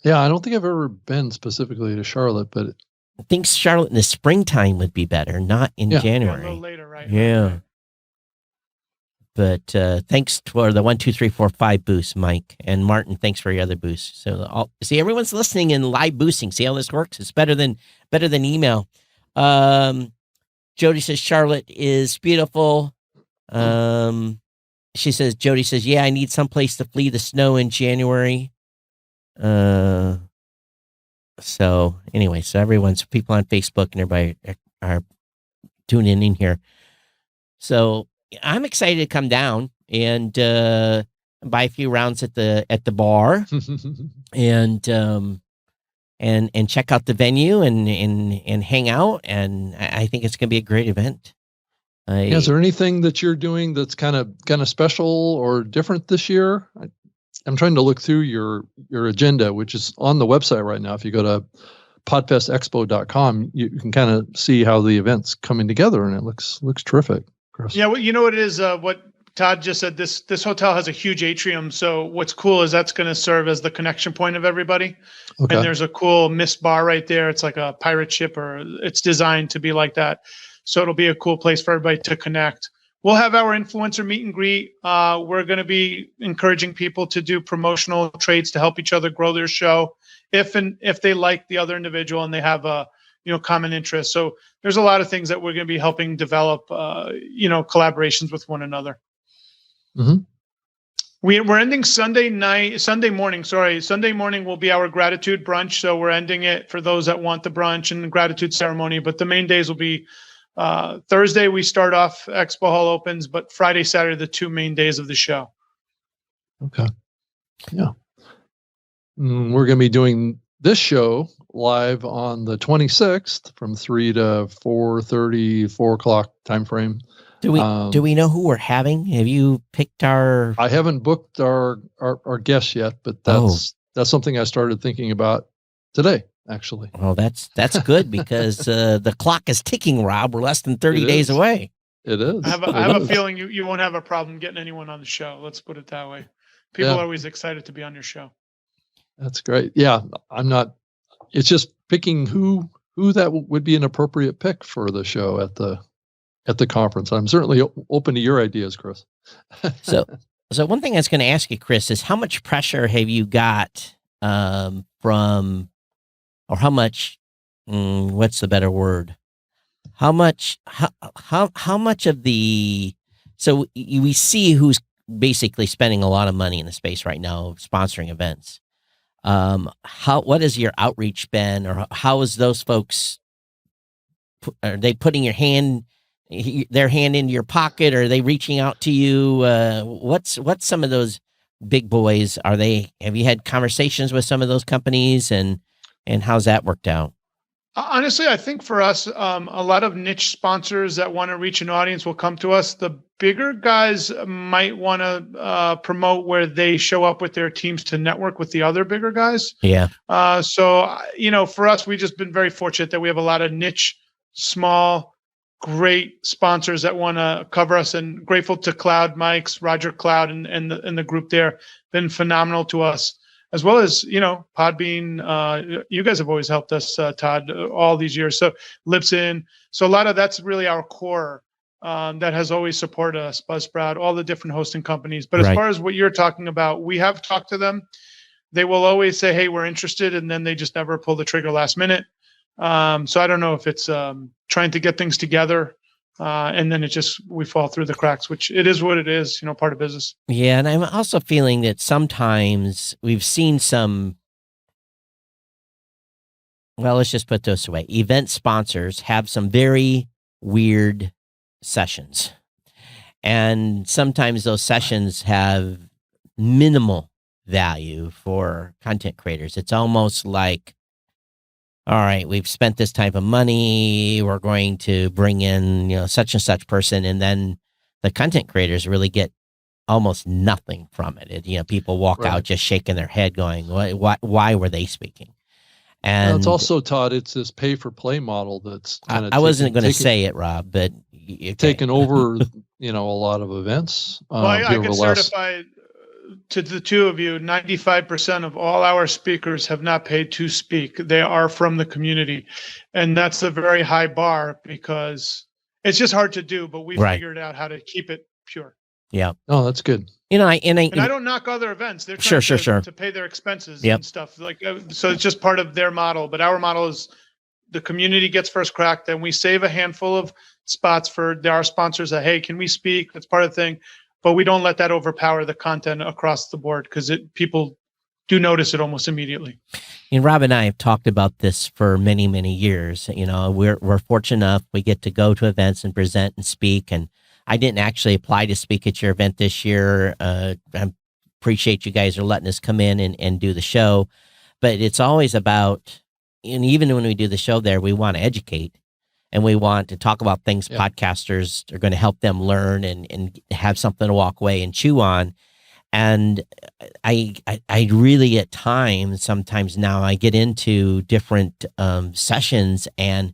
Yeah, I don't think I've ever been specifically to Charlotte, but I think Charlotte in the springtime would be better, not in Yeah. January. Yeah, a little later, right? Yeah. But thanks for the 1, 2, 3, 4, 5 boosts, Mike and Martin. Thanks for your other boosts. So see, everyone's listening in live boosting. See how this works? It's better than email. Jody says Charlotte is beautiful. She says Jody says, yeah, I need someplace to flee the snow in January. So anyway, so people on Facebook and everybody are tuning in here. So I'm excited to come down and buy a few rounds at the bar and check out the venue and hang out. And I think it's going to be a great event. Is there anything that you're doing that's kind of special or different this year? I'm trying to look through your agenda, which is on the website right now. If you go to podfestexpo.com, you can kind of see how the event's coming together, and it looks terrific. Chris. Yeah, well, you know what it is? What Todd just said. This hotel has a huge atrium. So what's cool is that's going to serve as the connection point of everybody. Okay. And there's a cool mist bar right there. It's like a pirate ship, or it's designed to be like that. So it'll be a cool place for everybody to connect. We'll have our influencer meet and greet. We're going to be encouraging people to do promotional trades to help each other grow their show. If they like the other individual and they have a common interests. So there's a lot of things that we're going to be helping develop, collaborations with one another. Mm-hmm. We're ending Sunday morning. Sunday morning will be our gratitude brunch. So we're ending it for those that want the brunch and the gratitude ceremony. But the main days will be Thursday. We start off, Expo Hall opens, but Friday, Saturday, the 2 main days of the show. Okay. Yeah. We're going to be doing this show live on the 26th from 3 to 4:30, 4 o'clock time frame. Do we know who we're having? Have you picked our? I haven't booked our guests yet, but that's something I started thinking about today, actually. Well, that's good because the clock is ticking, Rob. We're less than 30 days away. It is. I have a feeling you won't have a problem getting anyone on the show. Let's put it that way. People are always excited to be on your show. That's great. Yeah, I'm not. It's just picking who that would be an appropriate pick for the show at the conference. I'm certainly open to your ideas, Chris. So one thing I was going to ask you, Chris, is how much pressure have you got from, or how much? What's the better word? How much of the? So we see who's basically spending a lot of money in the space right now, sponsoring events. What has your outreach been, or how is those folks? Are they putting their hand into your pocket? Or are they reaching out to you? What's some of those big boys? Have you had conversations with some of those companies, and how's that worked out? Honestly, I think for us, a lot of niche sponsors that want to reach an audience will come to us. The bigger guys might want to promote where they show up with their teams to network with the other bigger guys. Yeah. So, for us, we've just been very fortunate that we have a lot of niche, small, great sponsors that want to cover us, and grateful to Cloud Mike's, Roger Cloud, and the group there. Been phenomenal to us. As well as, Podbean, you guys have always helped us, Todd, all these years. So Libsyn. So a lot of that's really our core that has always supported us, Buzzsprout, all the different hosting companies. But as far as what you're talking about, we have talked to them. They will always say, hey, we're interested. And then they just never pull the trigger last minute. So I don't know if it's trying to get things together. And then we fall through the cracks, which it is what it is, part of business. Yeah. And I'm also feeling that sometimes we've seen let's just put this away. Event sponsors have some very weird sessions. And sometimes those sessions have minimal value for content creators. It's almost like, all right, we've spent this type of money. We're going to bring in, such and such person. And then the content creators really get almost nothing from it. People walk out just shaking their head going, why were they speaking? And it's also, Todd, it's this pay for play model that's kind of, I wasn't going to say it, Rob, but taken over, a lot of events. Well, I can certify to the two of you, 95% of all our speakers have not paid to speak. They are from the community. And that's a very high bar because it's just hard to do, but we figured out how to keep it pure. Yeah. Oh, that's good. I don't knock other events. They're trying to pay their expenses and stuff. So it's just part of their model. But our model is the community gets first crack. Then we save a handful of spots for our sponsors that, hey, can we speak? That's part of the thing. But we don't let that overpower the content across the board because people do notice it almost immediately. And Rob and I have talked about this for many, many years. We're fortunate enough we get to go to events and present and speak. And I didn't actually apply to speak at your event this year. I appreciate you guys are letting us come in and do the show. But it's always about, and even when we do the show there, we want to educate. And we want to talk about things podcasters are going to help them learn and have something to walk away and chew on. And I really at times, sometimes now I get into different sessions and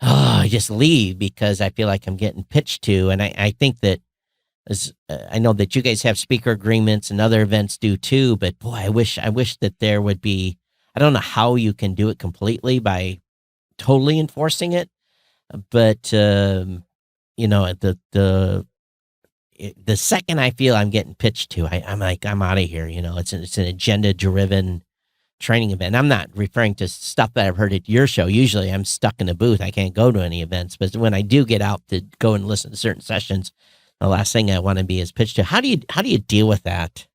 I just leave because I feel like I'm getting pitched to. And I think that I know that you guys have speaker agreements and other events do too, but boy, I wish that there would be, I don't know how you can do it completely by totally enforcing it. But the second I feel I'm getting pitched to, I'm like, I'm out of here. It's an agenda driven training event. I'm not referring to stuff that I've heard at your show. Usually I'm stuck in a booth. I can't go to any events, but when I do get out to go and listen to certain sessions, the last thing I want to be is pitched to. How do you deal with that?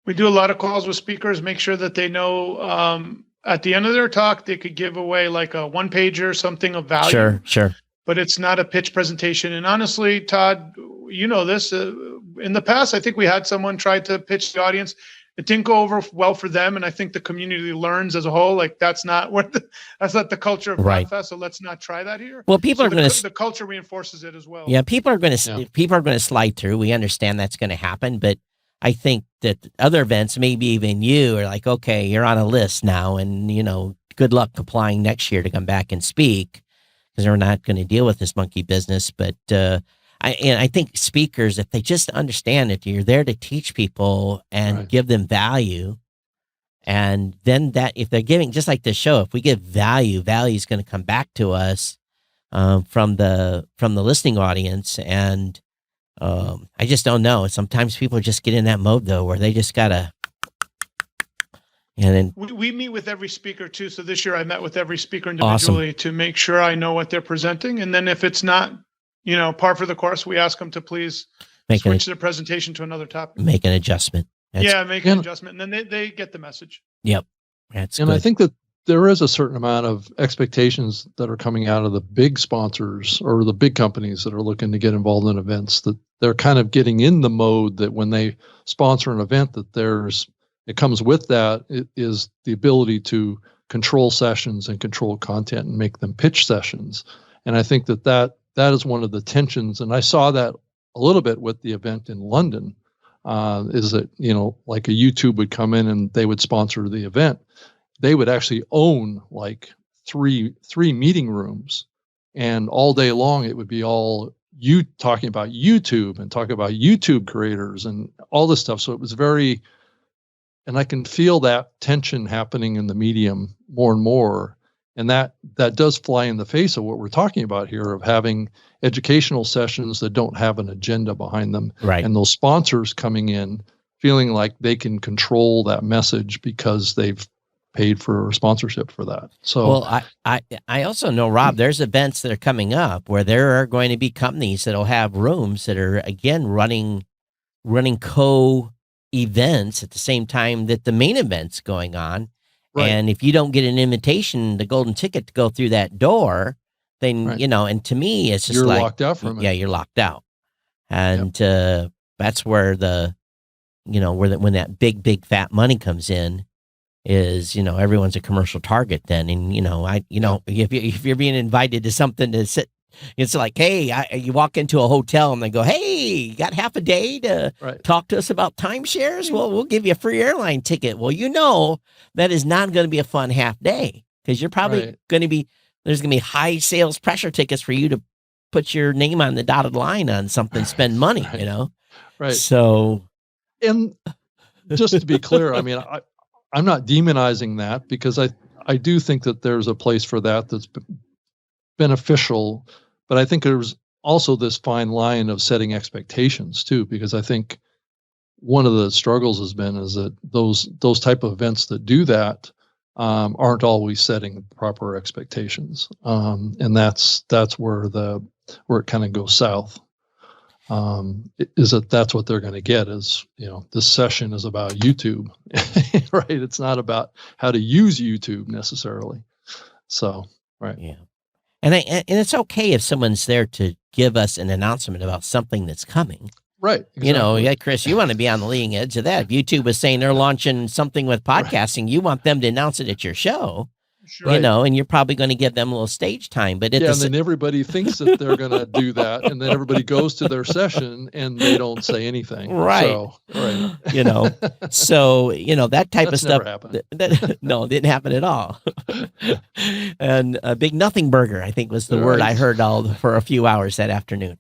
We do a lot of calls with speakers, make sure that they know at the end of their talk, they could give away like a one pager, something of value. Sure. But it's not a pitch presentation. And honestly, Todd, you know this, in the past, I think we had someone try to pitch the audience. It didn't go over well for them. And I think the community learns as a whole, like that's not the culture of Podfest. So let's not try that here. Well, people are going to, the culture reinforces it as well. Yeah. People are going to slide through. We understand that's going to happen, but I think that other events, maybe even you are like, okay, you're on a list now, and good luck applying next year to come back and speak, because we're not going to deal with this monkey business. But I think speakers, if they just understand that you're there to teach people and give them value, and then that if they're giving, just like this show, if we give value is going to come back to us from the listening audience. And I just don't know. Sometimes people just get in that mode though, where they just gotta. And then we meet with every speaker too. So this year I met with every speaker individually to make sure I know what they're presenting. And then if it's not, par for the course, we ask them to please switch their presentation to another topic. Make an adjustment. Make an adjustment, and then they get the message. Yep, that's and good. I think that there is a certain amount of expectations that are coming out of the big sponsors or the big companies that are looking to get involved in events, that they're kind of getting in the mode that when they sponsor an event, that it comes with that, it is the ability to control sessions and control content and make them pitch sessions. And I think that is one of the tensions. And I saw that a little bit with the event in London, is that, like a YouTube would come in and they would sponsor the event. They would actually own like three meeting rooms, and all day long it would be all you talking about YouTube and talking about YouTube creators and all this stuff. So it was very, and I can feel that tension happening in the medium more and more. And that does fly in the face of what we're talking about here, of having educational sessions that don't have an agenda behind them. Right. And those sponsors coming in feeling like they can control that message because they've paid for sponsorship for that. So, well, I also know, Rob, there's events that are coming up where there are going to be companies that'll have rooms that are again running co-events at the same time that the main event's going on. Right. And if you don't get an invitation, the golden ticket to go through that door, then and to me, it's just you're like locked out from it. Yeah, you're locked out, and that's where when that big fat money comes in. Is everyone's a commercial target then, and if you're being invited to something to sit, it's like, hey, you walk into a hotel and they go, hey, you got half a day to talk to us about timeshares? Well, we'll give you a free airline ticket. Well, that is not going to be a fun half day, because you're probably going to be, there's going to be high sales pressure tickets for you to put your name on the dotted line on something, spend money, Right. So, and just to be clear, I mean, I'm not demonizing that, because I do think that there's a place for that that's beneficial, but I think there's also this fine line of setting expectations too, because I think one of the struggles has been is that those type of events that do that aren't always setting proper expectations, and that's where it kind of goes south. Is that's what they're going to get is, this session is about YouTube, right? It's not about how to use YouTube necessarily. So, right. Yeah. And it's okay if someone's there to give us an announcement about something that's coming. Right. Exactly. Chris, you want to be on the leading edge of that. If YouTube was saying they're launching something with podcasting, you want them to announce it at your show. Sure. And you're probably going to give them a little stage time. But and then everybody thinks that they're going to do that, and then everybody goes to their session and they don't say anything. Right. So, that type of stuff. No, it didn't happen at all. And a big nothing burger, I think, was the word I heard for a few hours that afternoon.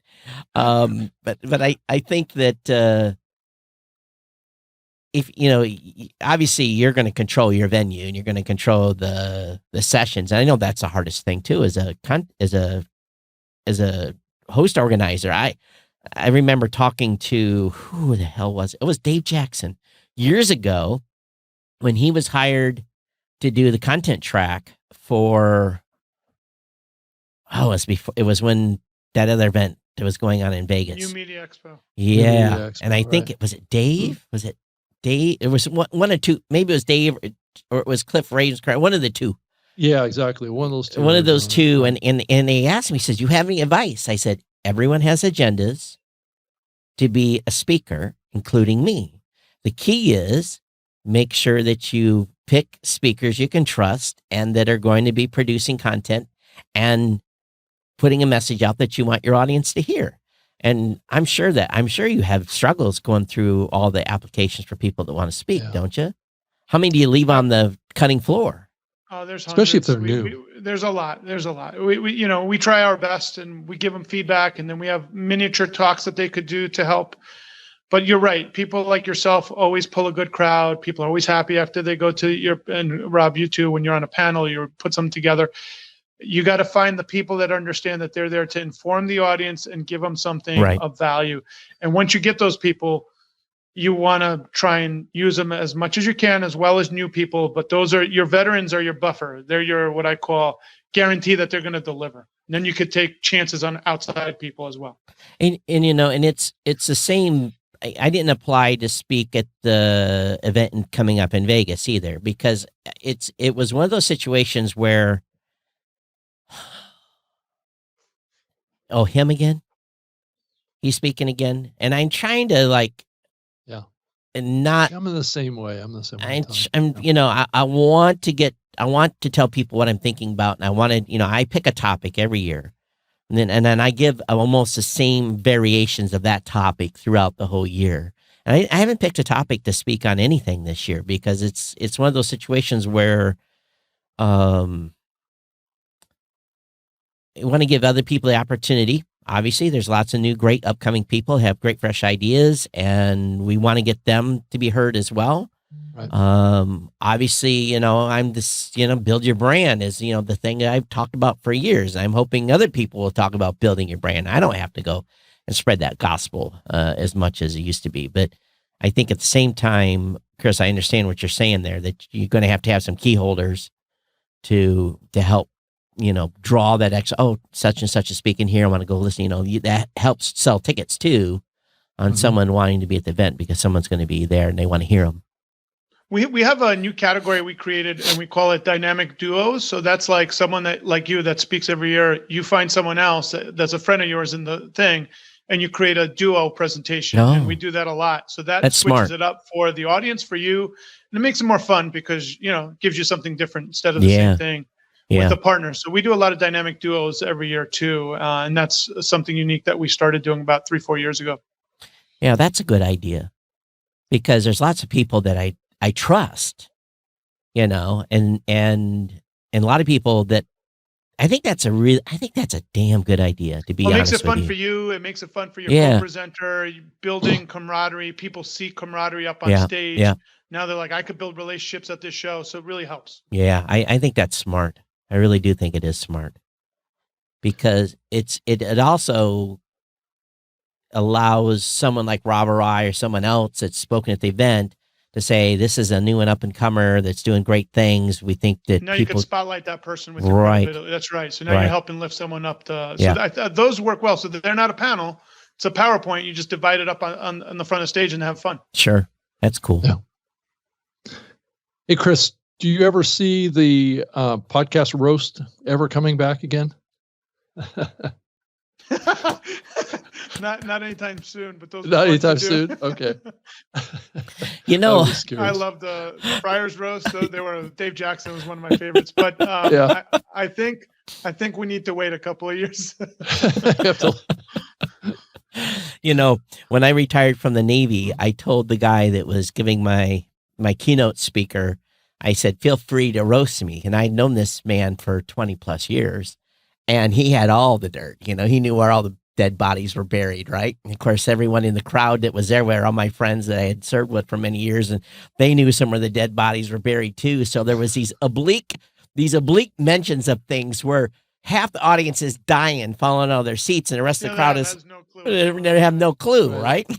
But I think that. If obviously you're going to control your venue and you're going to control the sessions, and I know that's the hardest thing too as a host organizer. I remember talking to, who the hell was it? It was Dave Jackson years ago, when he was hired to do the content track for, it was when that other event that was going on in Vegas. New Media Expo. Yeah. Media Expo, And I think right. was it Dave? Was it Dave? It was one or two. Maybe it was Dave or it was Cliff Ravenscraft. One of the two. Yeah, exactly. One of those two. One of those two. Right. And they asked me, he says, you have any advice? I said, everyone has agendas to be a speaker, including me. The key is make sure that you pick speakers you can trust and that are going to be producing content and putting a message out that you want your audience to hear. And I'm sure you have struggles going through all the applications for people that want to speak, don't you? How many do you leave on the cutting floor? Oh, there's especially hundreds. if they're new. There's a lot. We try our best and we give them feedback, and then we have miniature talks that they could do to help. But you're right. People like yourself always pull a good crowd. People are always happy after they go to and Rob, you too, when you're on a panel, you put something together. You got to find the people that understand that they're there to inform the audience and give them something of value. And once you get those people, you want to try and use them as much as you can, as well as new people. But those are your veterans, are your buffer. They're your, what I call, guarantee that they're going to deliver. And then you could take chances on outside people as well. And it's the same. I didn't apply to speak at the event coming up in Vegas either, because it was one of those situations where, oh, him again? He's speaking again? And I'm trying to and not. I'm in the same way. I'm the same way. I want to tell people what I'm thinking about. And I want to, I pick a topic every year. And then I give almost the same variations of that topic throughout the whole year. And I haven't picked a topic to speak on anything this year because it's one of those situations where I want to give other people the opportunity. Obviously, there's lots of new, great upcoming people who have great, fresh ideas, and we want to get them to be heard as well. Right. Obviously, I'm this, build your brand is, the thing that I've talked about for years. I'm hoping other people will talk about building your brand. I don't have to go and spread that gospel as much as it used to be. But I think at the same time, Chris, I understand what you're saying there, that you're going to have some key holders to help, draw that extra, such and such is speaking here. I want to go listen, that helps sell tickets too on someone wanting to be at the event because someone's going to be there and they want to hear them. We have a new category we created and we call it dynamic duos. So that's like someone that like you that speaks every year. You find someone else that's a friend of yours in the thing and you create a duo presentation. Oh. And we do that a lot. So that's switches it up for the audience, for you. And it makes it more fun because, gives you something different instead of the same thing with the partner. So we do a lot of dynamic duos every year too. And that's something unique that we started doing about 3-4 years ago. Yeah, that's a good idea because there's lots of people that I trust, and a lot of people that I think that's a damn good idea, to be honest. It makes it fun with you. for you. It makes it fun for your co-presenter, building camaraderie. People see camaraderie up on stage. Yeah. Now they're like, I could build relationships at this show. So it really helps. Yeah, I think that's smart. I really do think it is smart because it also allows someone like Rob or I or someone else that's spoken at the event to say, this is a new and up and comer that's doing great things. We think that now you can spotlight that person with your credibility. That's right. So now you're helping lift someone up. Those work well. So that they're not a panel. It's a PowerPoint. You just divide it up on the front of stage and have fun. Sure. That's cool. Yeah. Hey, Chris, do you ever see the podcast roast ever coming back again? Not anytime soon, but those not anytime soon. Okay. I love the Friars roast. They were Dave Jackson was one of my favorites, but I think we need to wait a couple of years. When I retired from the Navy, I told the guy that was giving my keynote speaker, I said, feel free to roast me. And I'd known this man for 20 plus years and he had all the dirt, he knew where all the dead bodies were buried. Right. And of course, everyone in the crowd that was there were all my friends that I had served with for many years. And they knew some of the dead bodies were buried too. So there was these oblique mentions of things where half the audience is dying, falling out of their seats. And the rest of the crowd they have no clue. Right.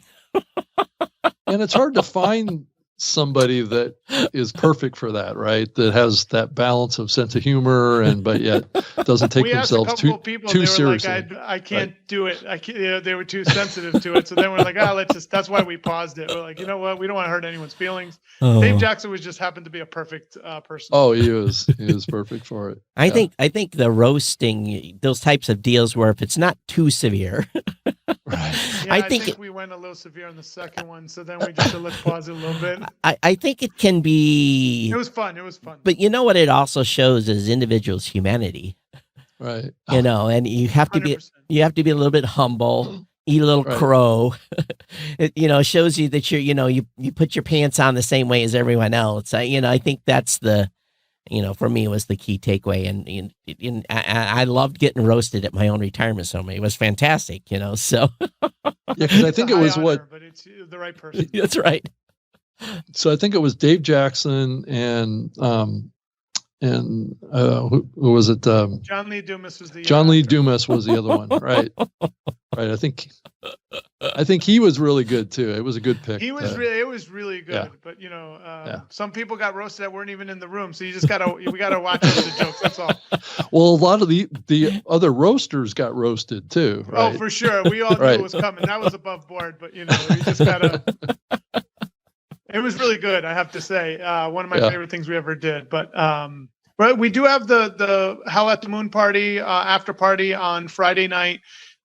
And it's hard to find somebody that is perfect for that, right? That has that balance of sense of humor but yet doesn't take themselves too seriously. Like, I can't do it. I can't, they were too sensitive to it. So then we're like, that's why we paused it. We're like, you know what? We don't want to hurt anyone's feelings. Oh. Dave Jackson just happened to be a perfect person. Oh, he was perfect for it. I think the roasting, those types of deals where if it's not too severe. Right. Yeah, I think we went a little severe on the second one, so then we just said, let's pause it a little bit. I think it can be. It was fun. But you know what it also shows is individuals' humanity. Right. And you have to 100%. You have to be a little bit humble, eat a little crow. It shows you that you put your pants on the same way as everyone else. I think that's for me, it was the key takeaway. And I loved getting roasted at my own retirement ceremony. It was fantastic, so. Yeah, because I think it was but it's the right person. That's right. So I think it was Dave Jackson and who was it? John Lee Dumas was the John Lee Dumas was the other one, right? Right. I think he was really good too. It was a good pick. It was really good. Yeah. But some people got roasted that weren't even in the room. So we gotta watch the jokes. That's all. Well, a lot of the other roasters got roasted too. Right? Oh, for sure. We all knew it was coming. That was above board. But we just gotta. It was really good, I have to say. One of my favorite things we ever did. But we do have the Howl at the Moon party, after party on Friday night.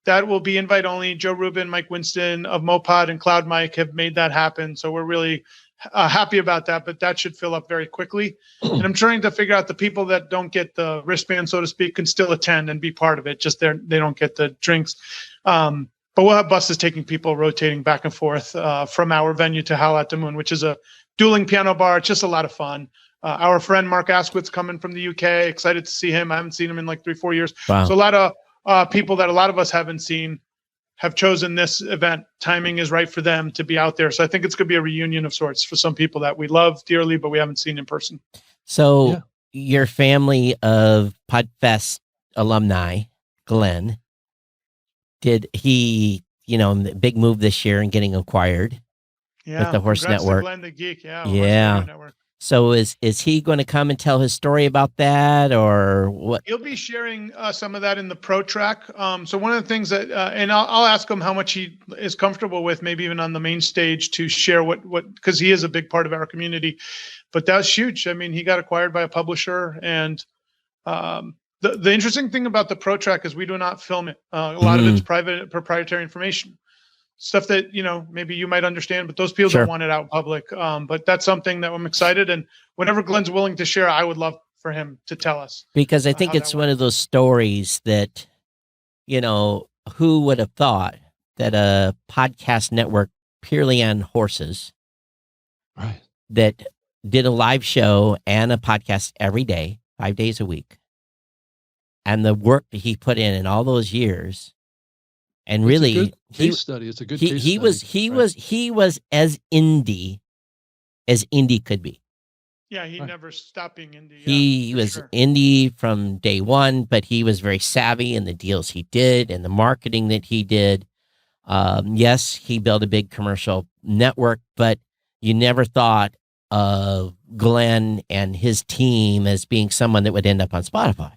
That will be invite only. Joe Rubin, Mike Winston of Mopod and Cloud Mike have made that happen. So we're really happy about that, but that should fill up very quickly. And I'm trying to figure out the people that don't get the wristband, so to speak, can still attend and be part of it. Just they don't get the drinks. But we'll have buses taking people rotating back and forth from our venue to Howl at the Moon, which is a dueling piano bar. It's just a lot of fun. Our friend Mark Asquith's coming from the UK. Excited to see him. I haven't seen him in like 3-4 years. Wow. So a lot of people that a lot of us haven't seen have chosen this event. Timing is right for them to be out there. So I think it's going to be a reunion of sorts for some people that we love dearly, but we haven't seen in person. So your family of Podfest alumni, Glenn, did he, big move this year in getting acquired with the Horse Network? Glenn the Geek, yeah. So is he going to come and tell his story about that, or what? He'll be sharing some of that in the Pro Track. So one of the things that, and I'll ask him how much he is comfortable with, maybe even on the main stage, to share what because he is a big part of our community. But that's huge. I mean, he got acquired by a publisher, and the interesting thing about the Pro Track is we do not film it. A lot of it's private, proprietary information. Stuff that, maybe you might understand, but those people don't want it out in public. But that's something that I'm excited. And whenever Glenn's willing to share, I would love for him to tell us. Because I think it's one of those stories that, who would have thought that a podcast network purely on horses, right, that did a live show and a podcast every day, 5 days a week, and the work that he put in all those years. And really, case study. It's a good case study. He was as indie as indie could be. Yeah, he never stopped being indie. He was indie from day one, but he was very savvy in the deals he did and the marketing that he did. Yes, he built a big commercial network, but you never thought of Glenn and his team as being someone that would end up on Spotify.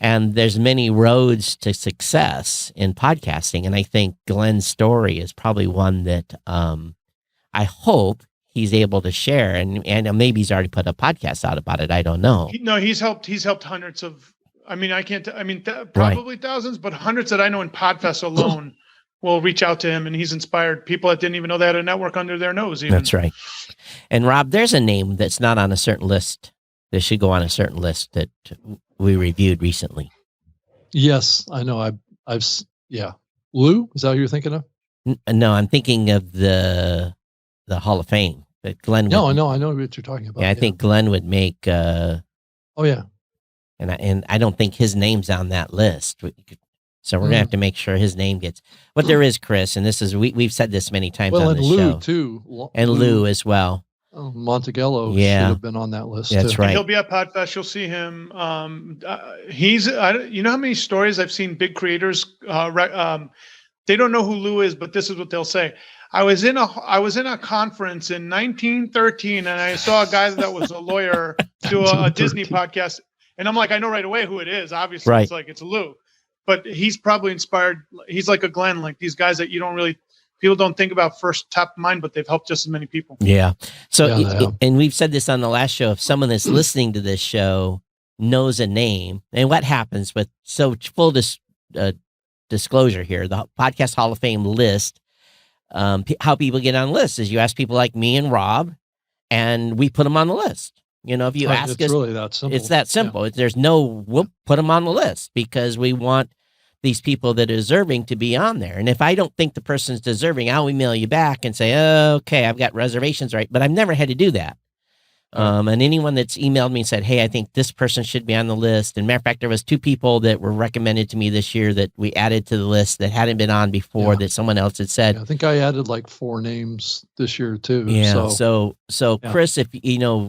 And there's many roads to success in podcasting. And I think Glenn's story is probably one that I hope he's able to share. And maybe he's already put a podcast out about it. I don't know. He's helped hundreds of, probably thousands, but hundreds that I know in Podfest alone will reach out to him. And he's inspired people that didn't even know they had a network under their nose. Even. That's right. And Rob, there's a name that's not on a certain list. That should go on a certain list that we reviewed recently. Yes, I know. Lou, is that who you're thinking of? No, I'm thinking of the Hall of Fame that Glenn. I know what you're talking about. Yeah, I think Glenn would make. Oh yeah. And I don't think his name's on that list. So we're gonna have to make sure his name gets. But there is Chris, and this is we've said this many times on the show. And Lou too. And Lou as well. Montegello should have been on that list. That's too. right. He'll be at Podfest. You'll see him. You know how many stories I've seen big creators. They don't know who Lou is, but this is what they'll say. I was in a conference in 1913, and I saw a guy that was a lawyer do a Disney podcast, and I'm like, I know right away who it is. Obviously, Right. it's Lou, but he's probably inspired. He's like a Glenn, like these guys that people don't think about first top of mind, but they've helped just as many people. Yeah. So, Yeah. and we've said this on the last show. If someone that's listening to this show knows a name, and what happens with full disclosure here, the Podcast Hall of Fame list. How people get on lists is you ask people like me and Rob, and we put them on the list. If you ask it's us, really that simple. it's that simple. There's no we'll put them on the list because we want these people that are deserving to be on there. And if I don't think the person's deserving, I'll email you back and say, okay, I've got reservations, right? But I've never had to do that. And anyone that's emailed me and said, hey, I think this person should be on the list. And matter of fact, there was 2 people that were recommended to me this year that we added to the list that hadn't been on before that someone else had said. Yeah, I think I added like 4 names this year too. Yeah. So Chris, if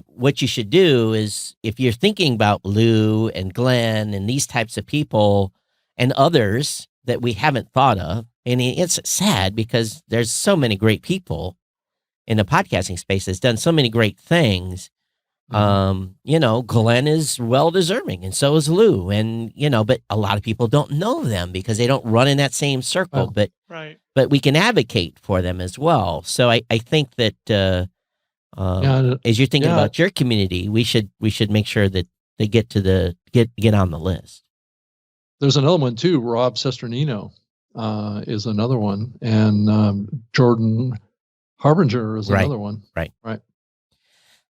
what you should do is if you're thinking about Lou and Glenn and these types of people and others that we haven't thought of, and it's sad because there's so many great people in the podcasting space that's done so many great things. Glenn is well deserving and so is Lou. And, but a lot of people don't know them because they don't run in that same circle, but we can advocate for them as well. So I think that, as you're thinking about your community, we should make sure that they get on the list. There's another one too. Rob Sesternino is another one. And Jordan Harbinger is another one. Right.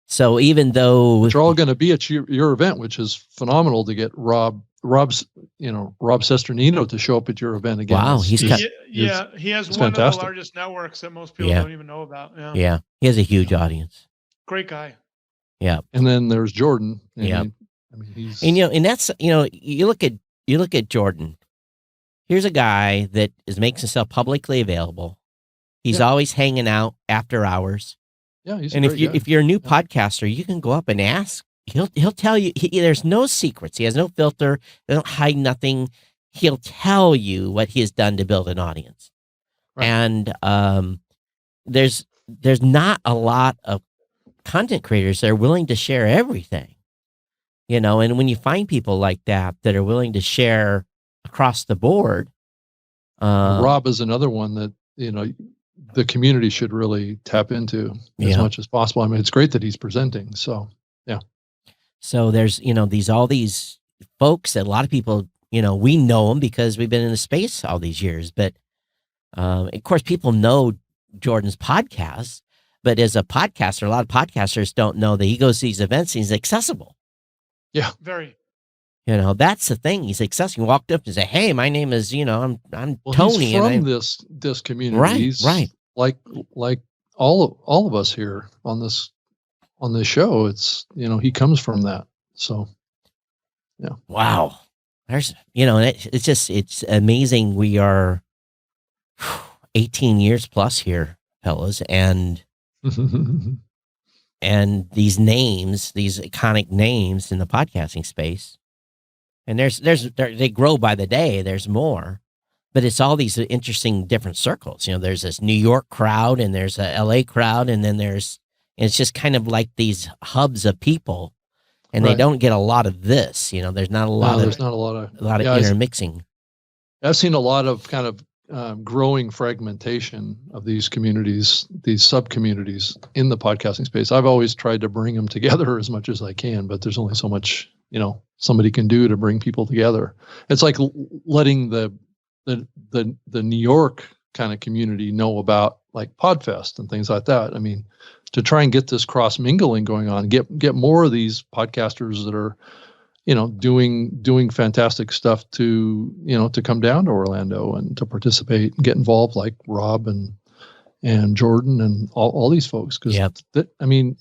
So even though they're all going to be at your event, which is phenomenal to get Rob Sesternino to show up at your event again. Wow, he has one fantastic. of the largest networks that most people don't even know about. Yeah, he has a huge audience. Great guy. Yeah. And then there's Jordan. Yeah. He's and that's you look at Jordan. Here's a guy that makes himself publicly available. He's always hanging out after hours. Yeah, he's and if you're a new podcaster, you can go up and ask. He'll tell you. There's no secrets. He has no filter. They don't hide nothing. He'll tell you what he has done to build an audience. Right. And there's not a lot of content creators that are willing to share everything. And when you find people like that are willing to share across the board, Rob is another one that the community should really tap into as much as possible. I mean, it's great that he's presenting. So, yeah. So there's, all these folks that a lot of people, we know them because we've been in the space all these years. But, of course, people know Jordan's podcast. But as a podcaster, a lot of podcasters don't know that he goes to these events and he's accessible. Yeah. Very. That's the thing. He's accessible. He walked up and said, "Hey, my name is, I'm Tony." He's from this community, right? He's right. Like all of us here on this show. It's he comes from that. So, yeah. Wow. There's it's amazing. We are 18 years plus here, fellas, and and these iconic names in the podcasting space. And they grow by the day. There's more, but it's all these interesting different circles. There's this New York crowd, and there's a LA crowd, and then it's just kind of like these hubs of people, and they don't get a lot of this. There's not a lot of intermixing. I've seen a lot of kind of growing fragmentation of these communities, these sub communities in the podcasting space. I've always tried to bring them together as much as I can, but there's only so much somebody can do to bring people together. It's like letting the New York kind of community know about like Podfest and things like that. I mean, to try and get this cross mingling going on, get more of these podcasters that are, doing fantastic stuff to come down to Orlando and to participate and get involved, like Rob and Jordan and all these folks. Because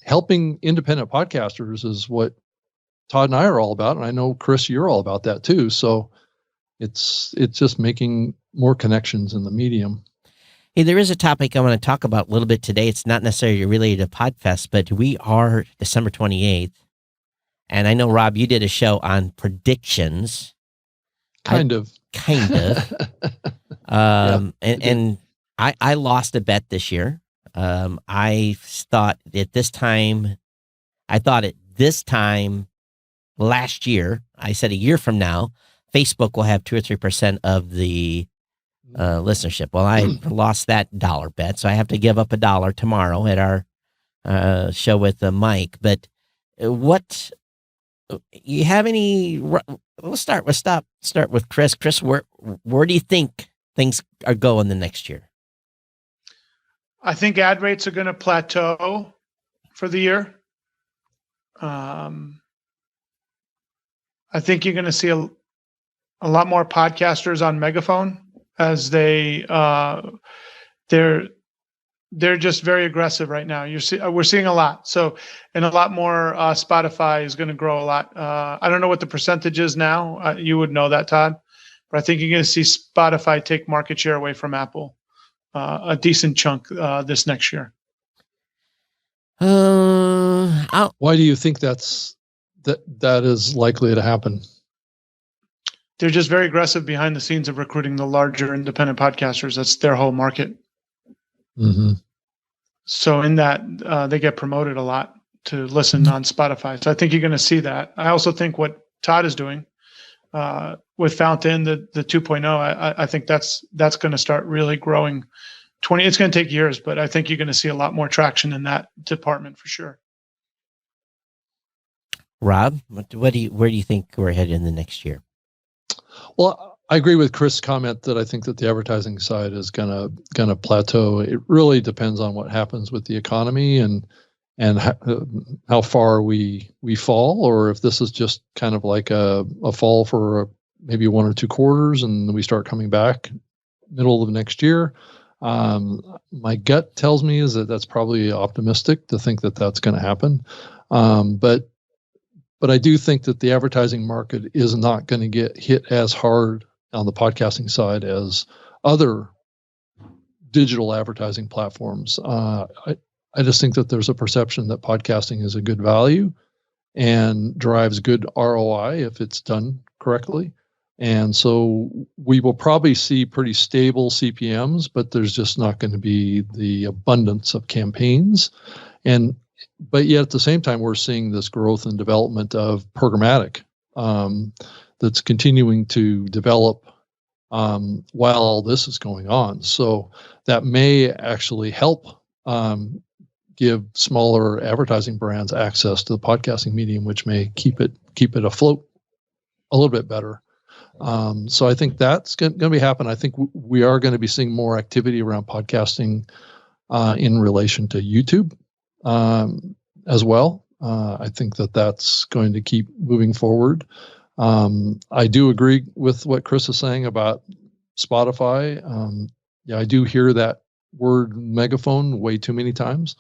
helping independent podcasters is what Todd and I are all about, and I know Chris, you're all about that too. So it's just making more connections in the medium. Hey, there is a topic I want to talk about a little bit today. It's not necessarily related to Podfest, but we are December 28th, and I know, Rob, you did a show on predictions. Kind of. And I lost a bet this year. I thought at this time last year, I said a year from now, Facebook will have 2 or 3% of the listenership. Well, I lost that dollar bet, so I have to give up $1 tomorrow at our show with Mike. But what you have any? We'll start with Chris. Chris, where do you think things are going the next year? I think ad rates are going to plateau for the year. I think you're going to see a lot more podcasters on Megaphone as they're just very aggressive right now. We're seeing a lot. So, and a lot more. Spotify is going to grow a lot. I don't know what the percentage is now. You would know that, Todd. But I think you're going to see Spotify take market share away from Apple, a decent chunk this next year. Why do you think that is likely to happen? They're just very aggressive behind the scenes of recruiting the larger independent podcasters. That's their whole market. Mm-hmm. So in that, they get promoted a lot to listen on Spotify. So I think you're going to see that. I also think what Todd is doing with Fountain, the 2.0, I think that's going to start really growing. It's going to take years, but I think you're going to see a lot more traction in that department for sure. Rob, where do you think we're headed in the next year? Well, I agree with Chris' comment that I think that the advertising side is gonna plateau. It really depends on what happens with the economy and how far we fall, or if this is just kind of like a fall for maybe 1 or 2 quarters, and we start coming back middle of next year. My gut tells me is that that's probably optimistic to think that that's going to happen, but I do think that the advertising market is not going to get hit as hard on the podcasting side as other digital advertising platforms. I just think that there's a perception that podcasting is a good value and drives good ROI if it's done correctly. And so we will probably see pretty stable CPMs, but there's just not going to be the abundance of campaigns. But yet at the same time, we're seeing this growth and development of programmatic that's continuing to develop while all this is going on. So that may actually help give smaller advertising brands access to the podcasting medium, which may keep it afloat a little bit better. So I think that's going to be happening. I think we are going to be seeing more activity around podcasting in relation to YouTube as well. I think that's going to keep moving forward. I do agree with what Chris is saying about Spotify. Yeah, I do hear that word megaphone way too many times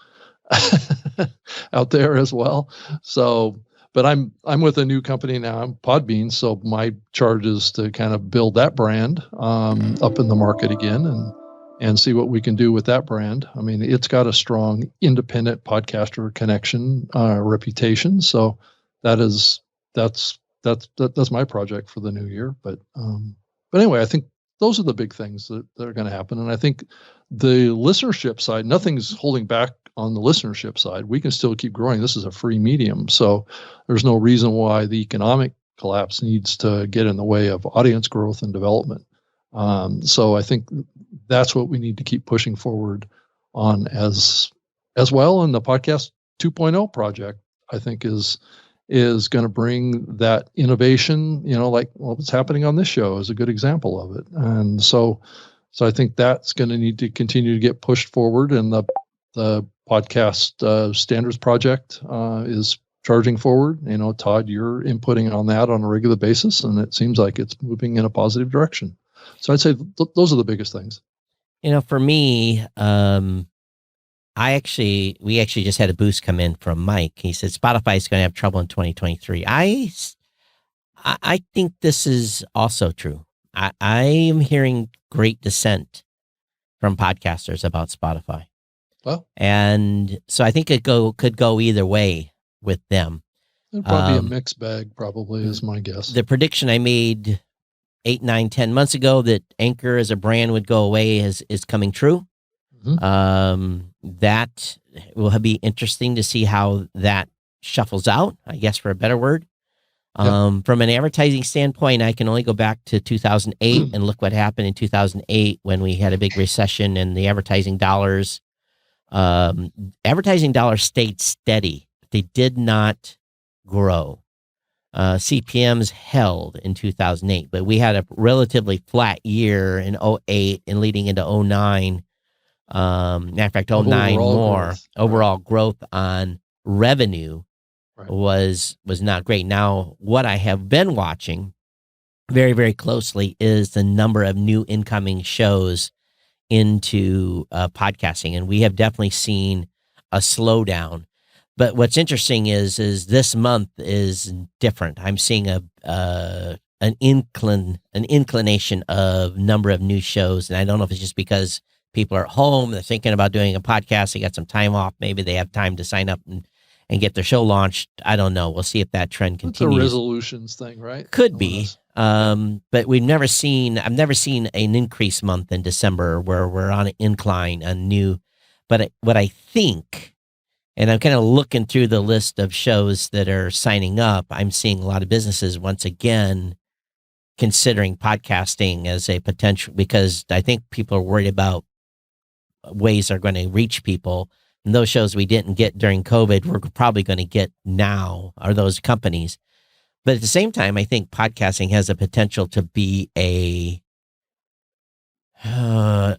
out there as well. So, but I'm with a new company now. I'm Podbean, so my charge is to kind of build that brand up in the market again and see what we can do with that brand. I mean, it's got a strong independent podcaster connection reputation. So that's my project for the new year. But anyway, I think those are the big things that are going to happen. And I think the listenership side, nothing's holding back on the listenership side. We can still keep growing. This is a free medium. So there's no reason why the economic collapse needs to get in the way of audience growth and development. So I think that's what we need to keep pushing forward on as well. And the podcast 2.0 project, I think is going to bring that innovation, like what's happening on this show is a good example of it. And so I think that's going to need to continue to get pushed forward. And the podcast standards project is charging forward. Todd, you're inputting on that on a regular basis, and it seems like it's moving in a positive direction. So I'd say those are the biggest things. For me, we actually just had a boost come in from Mike. He said Spotify is going to have trouble in 2023. I think this is also true. I am hearing great dissent from podcasters about Spotify. Well, and so I think it could go either way with them. It'll probably be a mixed bag, probably, is my guess. The prediction I made 8, 9, 10 months ago that Anchor as a brand would go away is coming true. That will be interesting to see how that shuffles out, I guess, for a better word. From an advertising standpoint, I can only go back to 2008 and look what happened in 2008 when we had a big recession and the advertising dollars stayed steady. They did not grow. CPMs held in 2008, but we had a relatively flat year in 2008 and leading into 2009. Matter of fact, 2009 more. Overall growth on revenue was not great. Now, what I have been watching very, very closely is the number of new incoming shows into podcasting, and we have definitely seen a slowdown. But what's interesting is this month is different. I'm seeing an inclination of number of new shows, and I don't know if it's just because people are at home, they're thinking about doing a podcast, they got some time off, maybe they have time to sign up and get their show launched. I don't know. We'll see if that trend continues. It's a resolutions thing, right? Could be. But I've never seen an increase month in December where we're on an incline on new. But what I think, and I'm kind of looking through the list of shows that are signing up, I'm seeing a lot of businesses once again considering podcasting as a potential, because I think people are worried about ways they're going to reach people. And those shows we didn't get during COVID, we're probably going to get now, are those companies. But at the same time, I think podcasting has a potential to be an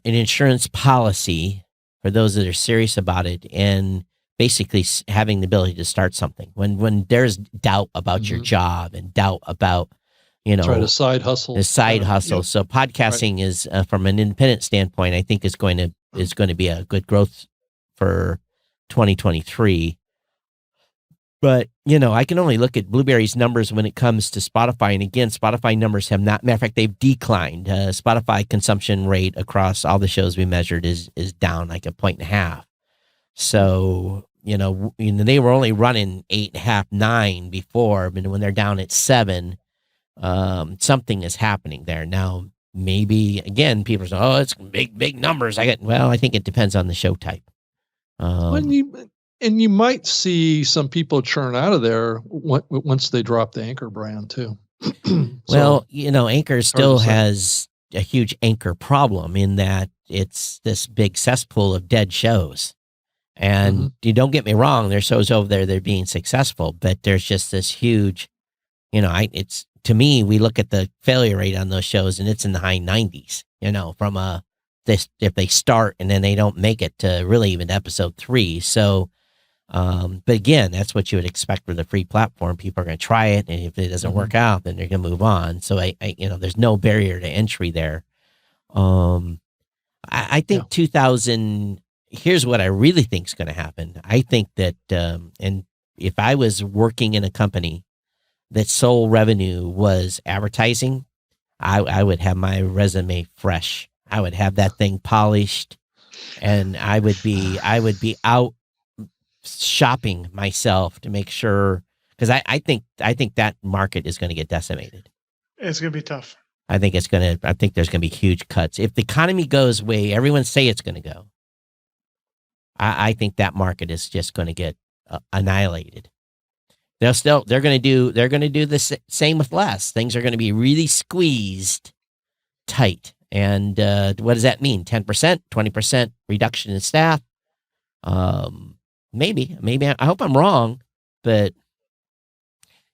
insurance policy for those that are serious about it, and basically having the ability to start something when there's doubt about your job and doubt about, try to side hustle. The side hustle. Yep. So podcasting is, from an independent standpoint, I think is going to be a good growth for 2023. But, I can only look at Blubrry's numbers when it comes to Spotify. And again, Spotify numbers have not, matter of fact, they've declined. Spotify consumption rate across all the shows we measured is down like 1.5. So, they were only running 8.5, 9 before, but when they're down at 7, something is happening there. Now, maybe, again, people say, oh, it's big numbers. I think it depends on the show type. And you might see some people churn out of there once they drop the Anchor brand too. Well, Anchor still has a huge Anchor problem in that it's this big cesspool of dead shows. And you don't get me wrong, there's shows over there that are being successful, but there's just this huge, it's, to me, we look at the failure rate on those shows and it's in the high 90s, from if they start and then they don't make it to really even episode 3. So, but again, that's what you would expect with a free platform. People are going to try it, and if it doesn't work out, then they're going to move on. So I there's no barrier to entry there. I think 2000. Here's what I really think is going to happen. I think that, and if I was working in a company that sole revenue was advertising, I would have my resume fresh. I would have that thing polished, and I would be out shopping myself to make sure, because I think that market is going to get decimated. It's going to be tough. I think there's going to be huge cuts. If the economy goes way everyone say it's going to go, I think that market is just going to get annihilated. They're going to do the same with less. Things are going to be really squeezed tight. And what does that mean? 10%, 20% reduction in staff? Maybe. I hope I'm wrong, but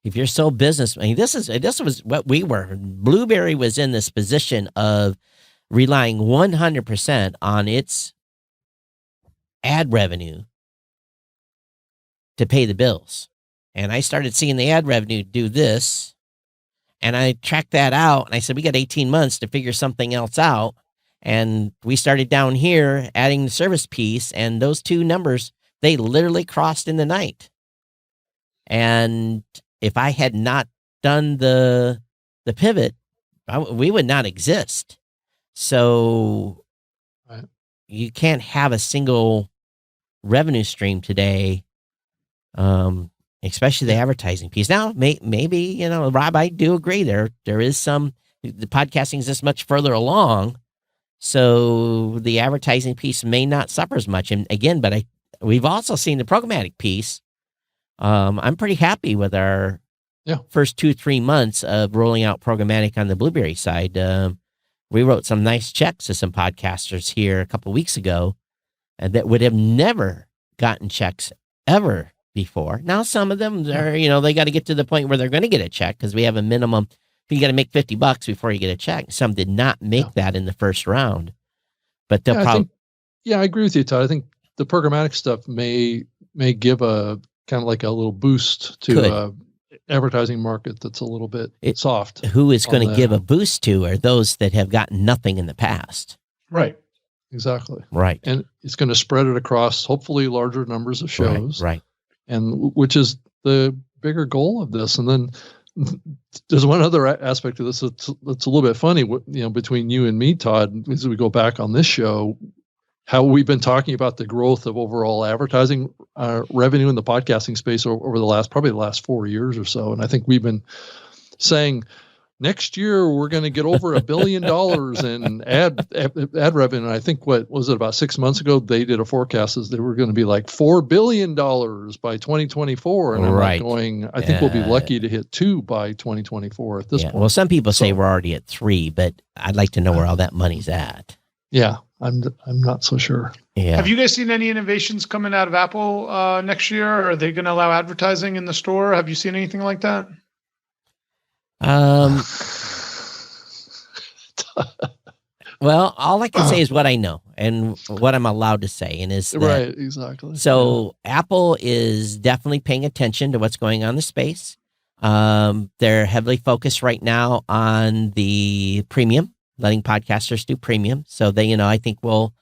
if you're still business, this was what we were. Blubrry was in this position of relying 100% on its ad revenue to pay the bills. And I started seeing the ad revenue do this, and I tracked that out, and I said, we got 18 months to figure something else out. And we started down here adding the service piece, and those two numbers, they literally crossed in the night. And if I had not done the pivot, we would not exist. So you can't have a single revenue stream today, especially the advertising piece. Now, maybe, Rob, I do agree there is some, the podcasting is this much further along So the advertising piece may not suffer as much. And again, but we've also seen the programmatic piece. I'm pretty happy with our first 2-3 months of rolling out programmatic on the Blubrry side. We wrote some nice checks to some podcasters here a couple of weeks ago, and that would have never gotten checks ever before. Now, some of them are, they got to get to the point where they're going to get a check because we have a minimum. You got to make $50 before you get a check. Some did not make that in the first round, but they'll probably. I agree with you, Todd. I think the programmatic stuff may give a kind of like a little boost to advertising market that's a little bit soft. Who is going to give a boost to are those that have gotten nothing in the past. Right. Exactly. Right. And it's going to spread it across hopefully larger numbers of shows. Right. And which is the bigger goal of this. And then there's one other aspect of this that's a little bit funny, between you and me, Todd, as we go back on this show, how we've been talking about the growth of overall advertising revenue in the podcasting space over probably the last 4 years or so. And I think we've been saying next year we're going to get over $1 billion in ad revenue. And I think what was it, about 6 months ago, they did a forecast as they were going to be like $4 billion by 2024. And I'm going, I think we'll be lucky to hit 2 by 2024 at this point. Well, some people say we're already at 3, but I'd like to know where all that money's at. Yeah. I'm not so sure. Yeah. Have you guys seen any innovations coming out of Apple next year? Are they going to allow advertising in the store? Have you seen anything like that? Well, all I can say is what I know and what I'm allowed to say, and is that, right, exactly. So Apple is definitely paying attention to what's going on in the space. They're heavily focused right now on the premium, letting podcasters do premium. So they, I think we'll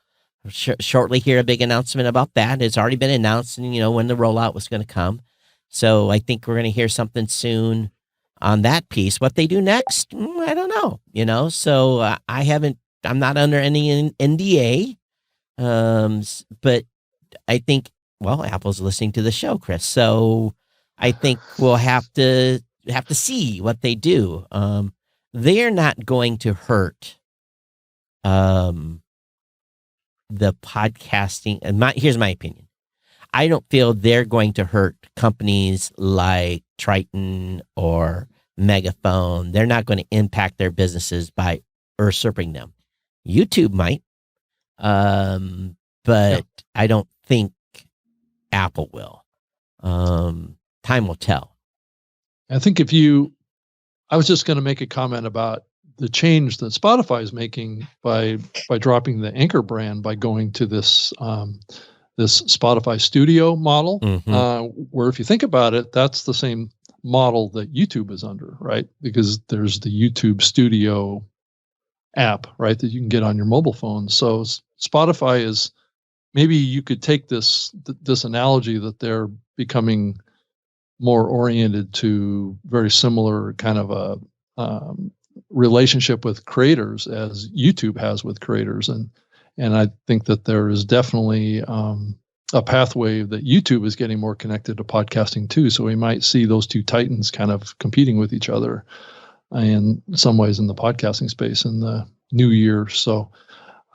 shortly hear a big announcement about that. It's already been announced, and when the rollout was going to come. So I think we're going to hear something soon on that piece. What they do next, I don't know. So I'm not under any NDA, but I think, Apple's listening to the show, Chris. So I think we'll have to see what they do. They're not going to hurt the podcasting. And here's my opinion. I don't feel they're going to hurt companies like Triton or Megaphone. They're not going to impact their businesses by usurping them. YouTube might, but I don't think Apple will. Time will tell. I think I was just going to make a comment about the change that Spotify is making by dropping the Anchor brand, by going to this Spotify Studio model, where if you think about it, that's the same model that YouTube is under, right? Because there's the YouTube Studio app, right, that you can get on your mobile phone. So Spotify is, maybe you could take this analogy that they're becoming more oriented to very similar kind of a relationship with creators as YouTube has with creators. And I think that there is definitely a pathway that YouTube is getting more connected to podcasting too. So we might see those two titans kind of competing with each other in some ways in the podcasting space in the new year. So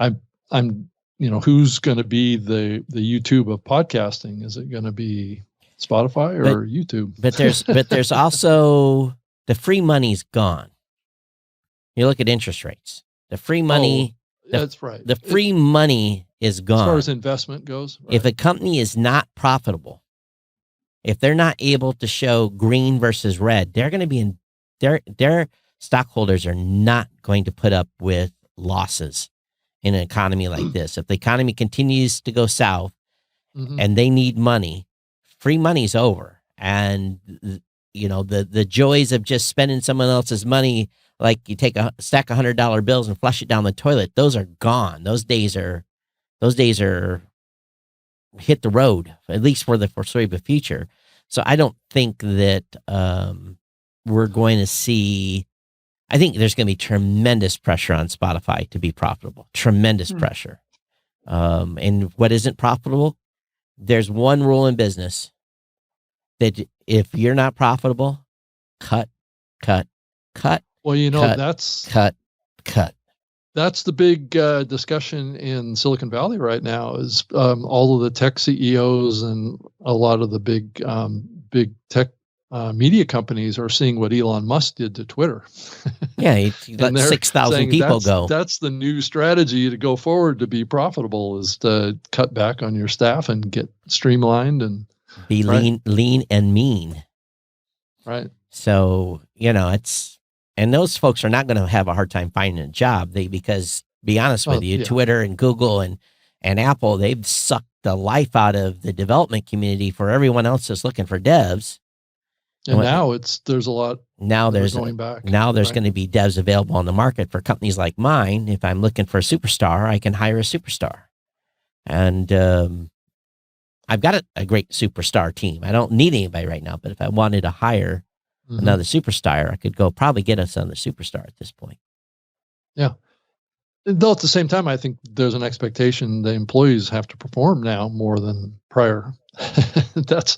I'm who's going to be the YouTube of podcasting? Is it going to be Spotify or YouTube? But there's also the free money's gone. You look at interest rates. The free money. That's right. The free money is gone. As far as investment goes. Right. If a company is not profitable, if they're not able to show green versus red, they're going to be their stockholders are not going to put up with losses in an economy like this. If the economy continues to go south and they need money, free money's over. And the joys of just spending someone else's money, like you take a stack of $100 bills and flush it down the toilet, those are gone. Those days are hit the road, at least for the foreseeable future. So I don't think that we're going to see. I think there's going to be tremendous pressure on Spotify to be profitable. Tremendous pressure. And what isn't profitable? There's one rule in business that if you're not profitable, cut. Well, cut. that's that's the big discussion in Silicon Valley right now. Is all of the tech CEOs and a lot of the big tech media companies are seeing what Elon Musk did to Twitter. Yeah, he let 6,000 people go. That's the new strategy to go forward to be profitable, is to cut back on your staff and get streamlined and be lean and mean. Right. So, and those folks are not going to have a hard time finding a job. Because, be honest with you, Twitter and Google and Apple, they've sucked the life out of the development community for everyone else that's looking for devs. And now there's a lot. Now there's going back. Now there's going to be devs available on the market for companies like mine. If I'm looking for a superstar, I can hire a superstar. And I've got a great superstar team. I don't need anybody right now, but if I wanted to hire another superstar, I could probably get us another superstar at this point. Yeah. Though at the same time, I think there's an expectation the employees have to perform now more than prior. That's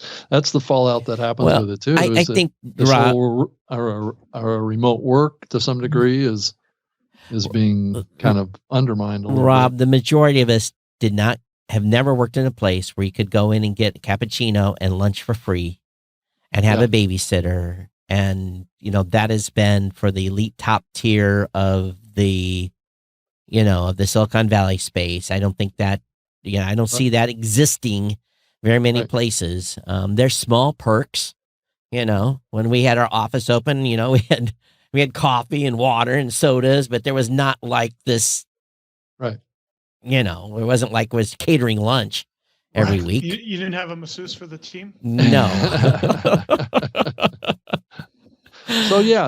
the fallout that happens with it too. I think Rob, our remote work to some degree is being kind of undermined a little Rob, bit. The majority of us have never worked in a place where you could go in and get a cappuccino and lunch for free and have a babysitter. And, that has been for the elite top tier of the Silicon Valley space. I don't think that, I don't see that existing very many places. There's small perks, when we had our office open, we had coffee and water and sodas, but there was not like this, right. It wasn't like it was catering lunch every week. You didn't have a masseuse for the team? No.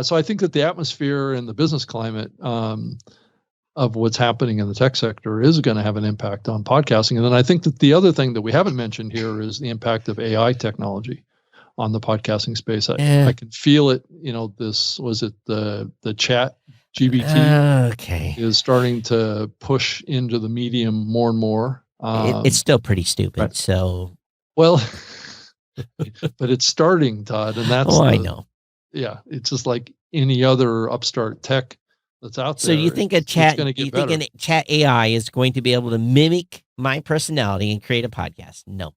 So I think that the atmosphere and the business climate of what's happening in the tech sector is going to have an impact on podcasting. And then I think that the other thing that we haven't mentioned here is the impact of AI technology on the podcasting space. I can feel it. The chat GBT is starting to push into the medium more and more. It's still pretty stupid. Right. So, well, but it's starting, Todd, and that's I know. Yeah, it's just like any other upstart tech that's out there. So you think chat AI is going to be able to mimic my personality and create a podcast? No.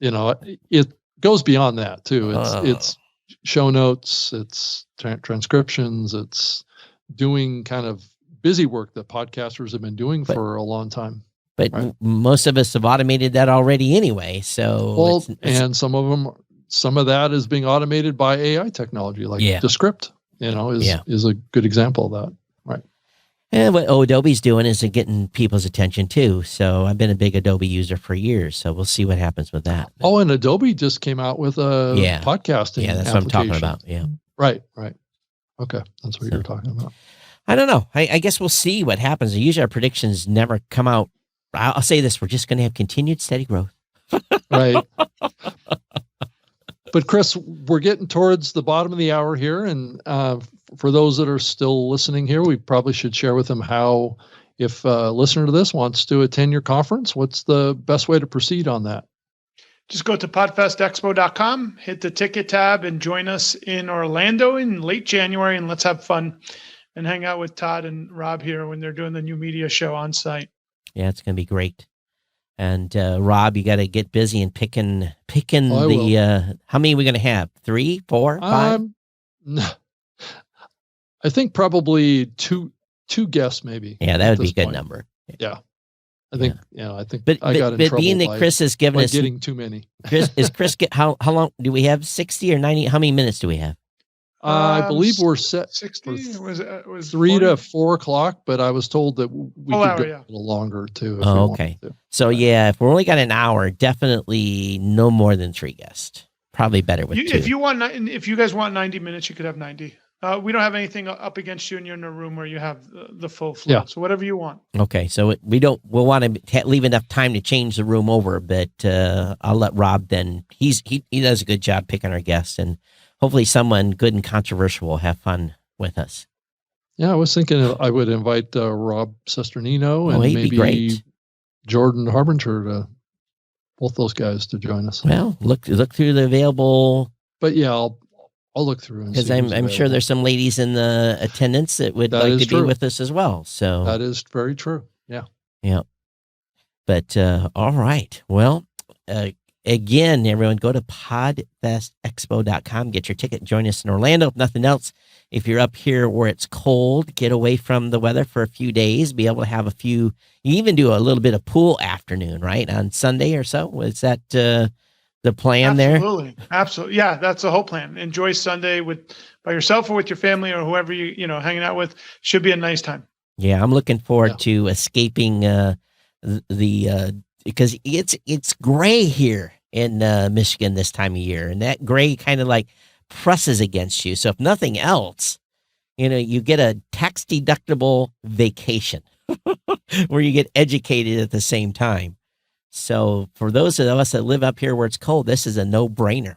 It goes beyond that too. It's show notes, it's transcriptions, it's doing kind of busy work that podcasters have been doing for a long time. But most of us have automated that already anyway. So, and some of that is being automated by AI technology, like Descript, is a good example of that. Right. And what Adobe's doing is getting people's attention too. So I've been a big Adobe user for years. So we'll see what happens with that. Oh, and Adobe just came out with a podcasting. Yeah, that's what I'm talking about. Yeah. Right. Okay. That's what you're talking about. I don't know. I guess we'll see what happens. Usually our predictions never come out. I'll say this. We're just going to have continued steady growth. Right. But Chris, we're getting towards the bottom of the hour here. And for those that are still listening here, we probably should share with them how, if a listener to this wants to attend your conference, what's the best way to proceed on that? Just go to podfestexpo.com, hit the ticket tab, and join us in Orlando in late January. And let's have fun and hang out with Todd and Rob here when they're doing the new media show on site. Yeah, it's going to be great. And Rob, you got to get busy and picking the. How many are we going to have? 3, 4, 5? I think probably two guests, maybe. Yeah, that would be a good number. Yeah, I think. But I got in trouble being that Chris has given us getting too many. Chris get how long do we have? 60 or 90? How many minutes do we have? I believe we're set 60. Was 3 40? to 4 o'clock, but I was told that we could go a little longer too. Oh, okay. So if we're only got an hour, definitely no more than 3 guests. Probably better with 2. If you guys want 90 minutes, you could have 90. We don't have anything up against you, and you're in a room where you have the full flow. Yeah. So whatever you want. Okay. So we'll want to leave enough time to change the room over, but I'll let Rob then. He does a good job picking our guests, and hopefully someone good and controversial will have fun with us. Yeah, I was thinking I would invite Rob Sesternino and maybe Jordan Harbinger both those guys to join us. Well, look through the available. But yeah, I'll look through and because see I'm who's sure available. there's some ladies in the attendance that would That like is to be true. with us as well. So That is very true. Yeah. yeah. But all right. Well, again, everyone, go to podfestexpo.com, get your ticket, join us in Orlando. If nothing else, if you're up here where it's cold, get away from the weather for a few days, be able to have you even do a little bit of pool afternoon, right? On Sunday or so. Was that the plan there? Absolutely. Yeah, that's the whole plan. Enjoy Sunday by yourself or with your family or whoever you know hanging out with. Should be a nice time. Yeah, I'm looking forward to escaping because it's gray here in Michigan this time of year, and that gray kind of like presses against you. So if nothing else, you get a tax deductible vacation where you get educated at the same time. So for those of us that live up here where it's cold, this is a no-brainer.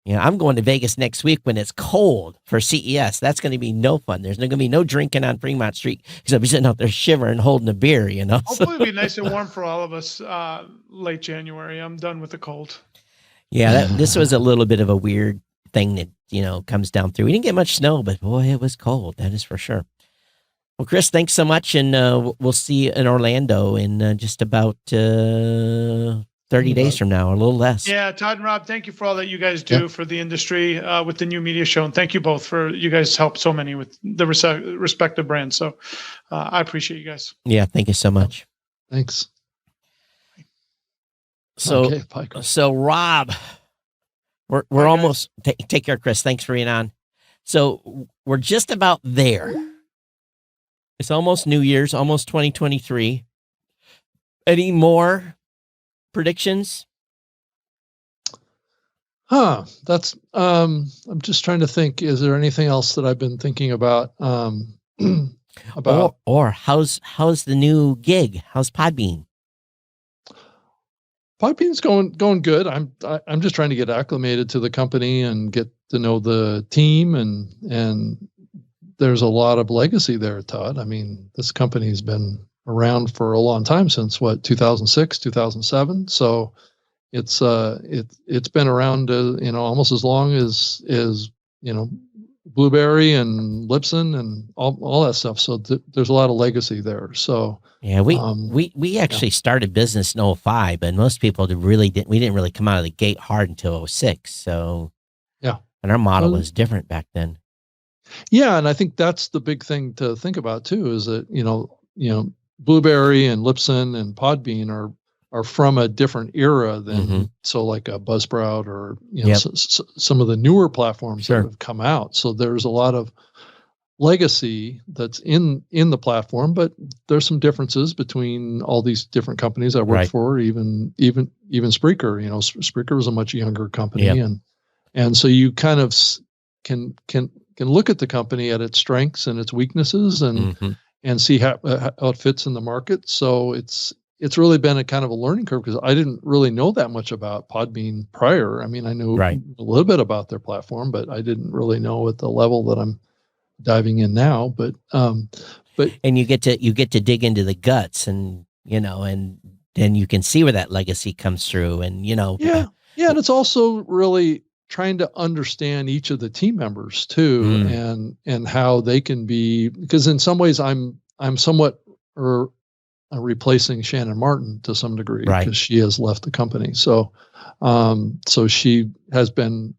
I'm going to Vegas next week when it's cold for CES. That's going to be no fun. There's going to be no drinking on Fremont Street because I'll be sitting out there shivering, holding a beer, Hopefully it'll be nice and warm for all of us late January. I'm done with the cold. Yeah, this was a little bit of a weird thing that, comes down through. We didn't get much snow, but boy, it was cold. That is for sure. Well, Chris, thanks so much, and we'll see you in Orlando in just about 30 days from now, or a little less. Yeah, Todd and Rob, thank you for all that you guys do for the industry with the new media show, and thank you both for you guys help so many with the respective brands. So I appreciate you guys. Yeah, thank you so much. Thanks. So, okay, bye, Chris. So Rob, we're almost take care, Chris. Thanks for being on. So we're just about there. It's almost New Year's, almost 2023. Any more predictions? That's I'm just trying to think, is there anything else that I've been thinking about or how's the new gig? How's Podbean? Podbean's going good. I'm just trying to get acclimated to the company and get to know the team, and there's a lot of legacy there, Todd. I mean, this company's been around for a long time, since 2006, 2007. So it's been around almost as long as Blubrry and Libsyn and all that stuff. So there's a lot of legacy there. So yeah, we actually started business in 2005, and most people we didn't really come out of the gate hard until 2006. So yeah, and our model was different back then. Yeah, and I think that's the big thing to think about too, is that Blubrry and Libsyn and Podbean are from a different era than so like a Buzzsprout or some of the newer platforms that have come out. So there's a lot of legacy that's in the platform, but there's some differences between all these different companies I work for, even Spreaker. Spreaker was a much younger company, and so you kind of can look at the company at its strengths and its weaknesses and see how it fits in the market. So it's really been a kind of a learning curve, because I didn't really know that much about Podbean prior. I mean, I knew a little bit about their platform, but I didn't really know at the level that I'm diving in now. But and you get to dig into the guts, and and then you can see where that legacy comes through, and and it's also really trying to understand each of the team members too, and how they can be, because in some ways I'm somewhat replacing Shannon Martin to some degree, because she has left the company. So she has been,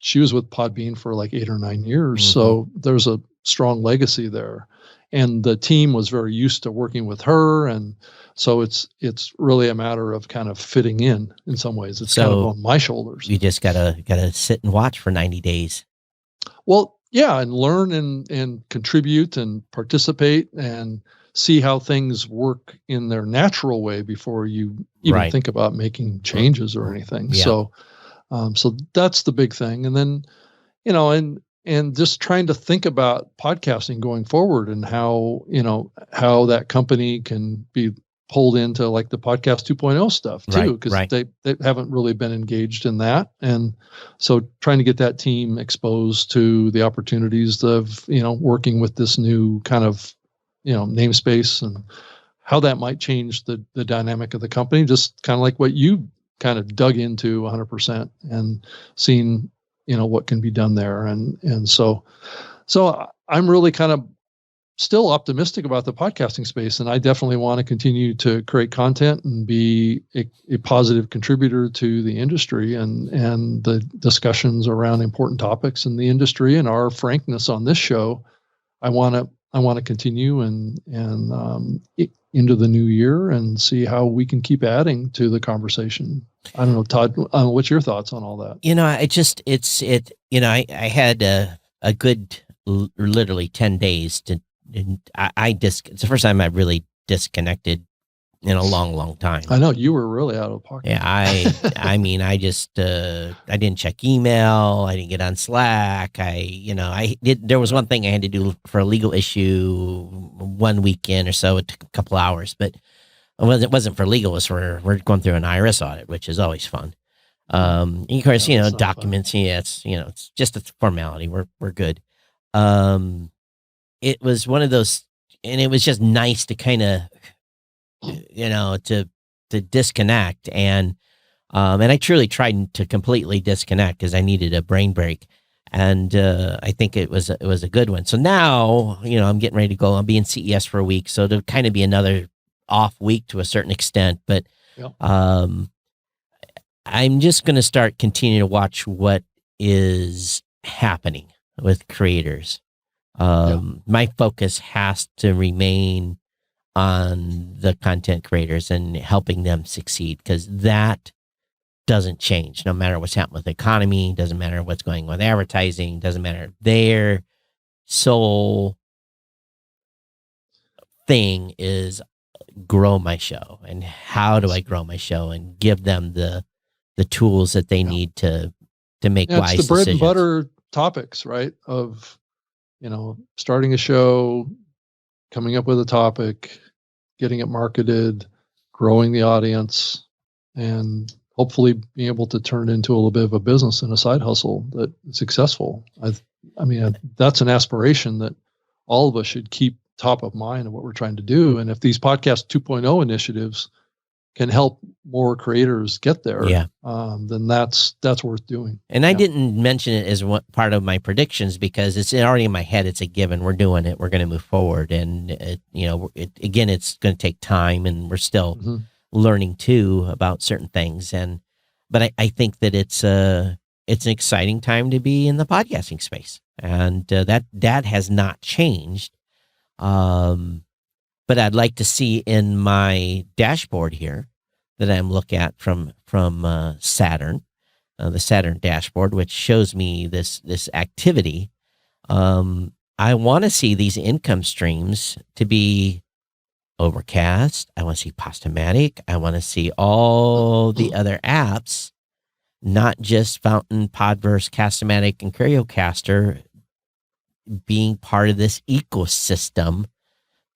she was with Podbean for like 8 or 9 years. So there's a strong legacy there, and the team was very used to working with her. And so it's really a matter of kind of fitting in some ways. It's kind of on my shoulders. You just gotta sit and watch for 90 days. Well, yeah, and learn and contribute and participate and see how things work in their natural way before you even think about making changes or anything. Yeah. So that's the big thing. And then, and just trying to think about podcasting going forward, and how that company can be pulled into like the podcast 2.0 stuff too, because they haven't really been engaged in that. And so trying to get that team exposed to the opportunities of, working with this new kind of, namespace, and how that might change the dynamic of the company, just kind of like what you kind of dug into 100%, and seen, what can be done there. And so I'm really kind of still optimistic about the podcasting space, and I definitely want to continue to create content and be a positive contributor to the industry and the discussions around important topics in the industry, and our frankness on this show. I want to continue and into the new year and see how we can keep adding to the conversation. I don't know, Todd, what's your thoughts on all that? I had a good literally 10 days to. And it's the first time I really disconnected in a long time. I know you were really out of pocket. Yeah, I didn't check email. I didn't get on Slack. There was one thing I had to do for a legal issue one weekend or so. It took a couple hours, but it wasn't for legal. It was we're going through an IRS audit, which is always fun. Of course, documents. Fun. Yeah, it's just a formality. We're good. It was one of those, and it was just nice to kind of, to disconnect, and I truly tried to completely disconnect because I needed a brain break, and I think it was a good one. So now, I'm getting ready to go. I'll be in CES for a week, so it'll kind of be another off week to a certain extent, but yeah. I'm just going to continue to watch what is happening with creators. My focus has to remain on the content creators and helping them succeed, because that doesn't change no matter what's happening with the economy, doesn't matter what's going on with advertising, doesn't matter. Their sole thing is grow my show, and how do I grow my show and give them the tools that they need to make wise decisions. It's the bread and butter topics, right? Of starting a show, coming up with a topic, getting it marketed, growing the audience, and hopefully being able to turn it into a little bit of a business and a side hustle that's successful. I mean, that's an aspiration that all of us should keep top of mind of what we're trying to do. And if these podcast 2.0 initiatives can help more creators get there, then that's worth doing. And I didn't mention it as one part of my predictions because it's already in my head. It's a given. We're doing it. We're going to move forward. And again, it's going to take time, and we're still learning too about certain things. But I think that it's an exciting time to be in the podcasting space, and that has not changed. But I'd like to see in my dashboard here that I'm looking at from Saturn, the Saturn dashboard, which shows me this activity. I want to see these income streams to be Overcast. I want to see Postomatic. I want to see all the other apps, not just Fountain, Podverse, Cast-O-Matic, and Curiocaster, being part of this ecosystem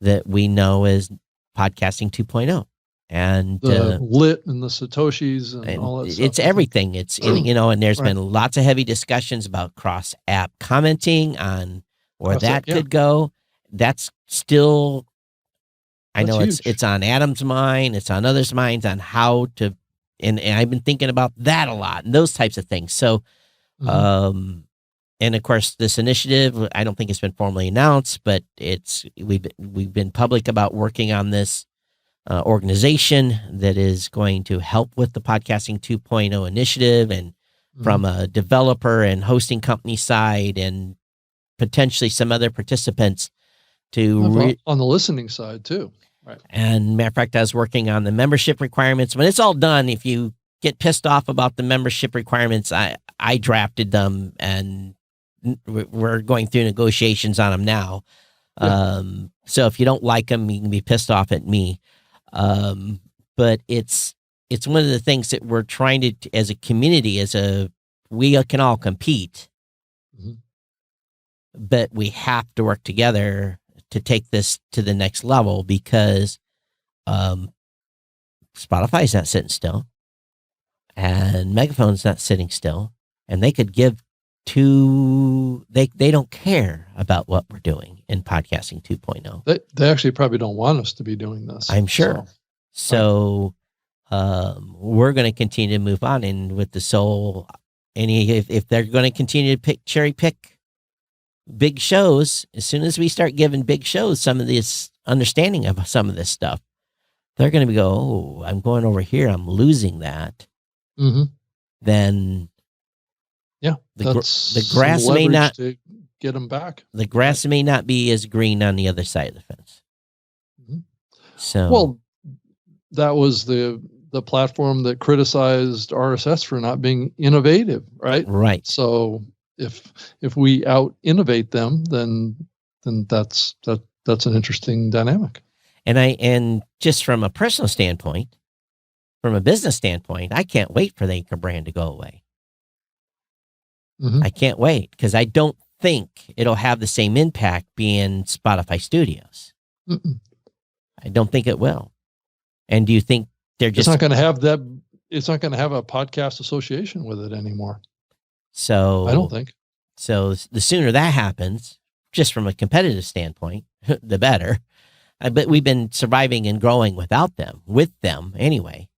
that we know as Podcasting 2.0. And the lit and the Satoshis and all that stuff. It's everything. It's and there's been lots of heavy discussions about cross app commenting on where that could go. That's still, I know it's on Adam's mind, it's on others' minds on how to, and I've been thinking about that a lot and those types of things. So, and of course, this initiative, I don't think it's been formally announced, but we've been public about working on this organization that is going to help with the Podcasting 2.0 initiative, and from a developer and hosting company side, and potentially some other participants to on the listening side too. Right. And matter of fact, I was working on the membership requirements. When it's all done, if you get pissed off about the membership requirements, I drafted them, and we're going through negotiations on them now. Yeah. So if you don't like them, you can be pissed off at me. But it's one of the things that we're trying to, as a community, we can all compete, but we have to work together to take this to the next level, because Spotify's not sitting still, and Megaphone's not sitting still, and they could give they don't care about what we're doing in Podcasting 2.0. They actually probably don't want us to be doing this, I'm sure. So we're going to continue to move on, and with the sole And if they're going to continue to cherry pick big shows, as soon as we start giving big shows some of this understanding of some of this stuff, they're going to go, oh, I'm going over here, I'm losing that. Mm-hmm. Then that's the grass may not to get them back. The grass may not be as green on the other side of the fence. Mm-hmm. So, well, that was the platform that criticized RSS for not being innovative, right? Right. So if we out innovate them, then that's an interesting dynamic. And just from a personal standpoint, from a business standpoint, I can't wait for the Anchor brand to go away. Mm-hmm. I can't wait because I don't think it'll have the same impact being Spotify Studios. Mm-mm. I don't think it will. And do you think they're just it's not going to have that? It's not going to have a podcast association with it anymore. So I don't think. So the sooner that happens, just from a competitive standpoint, the better. But we've been surviving and growing with them anyway,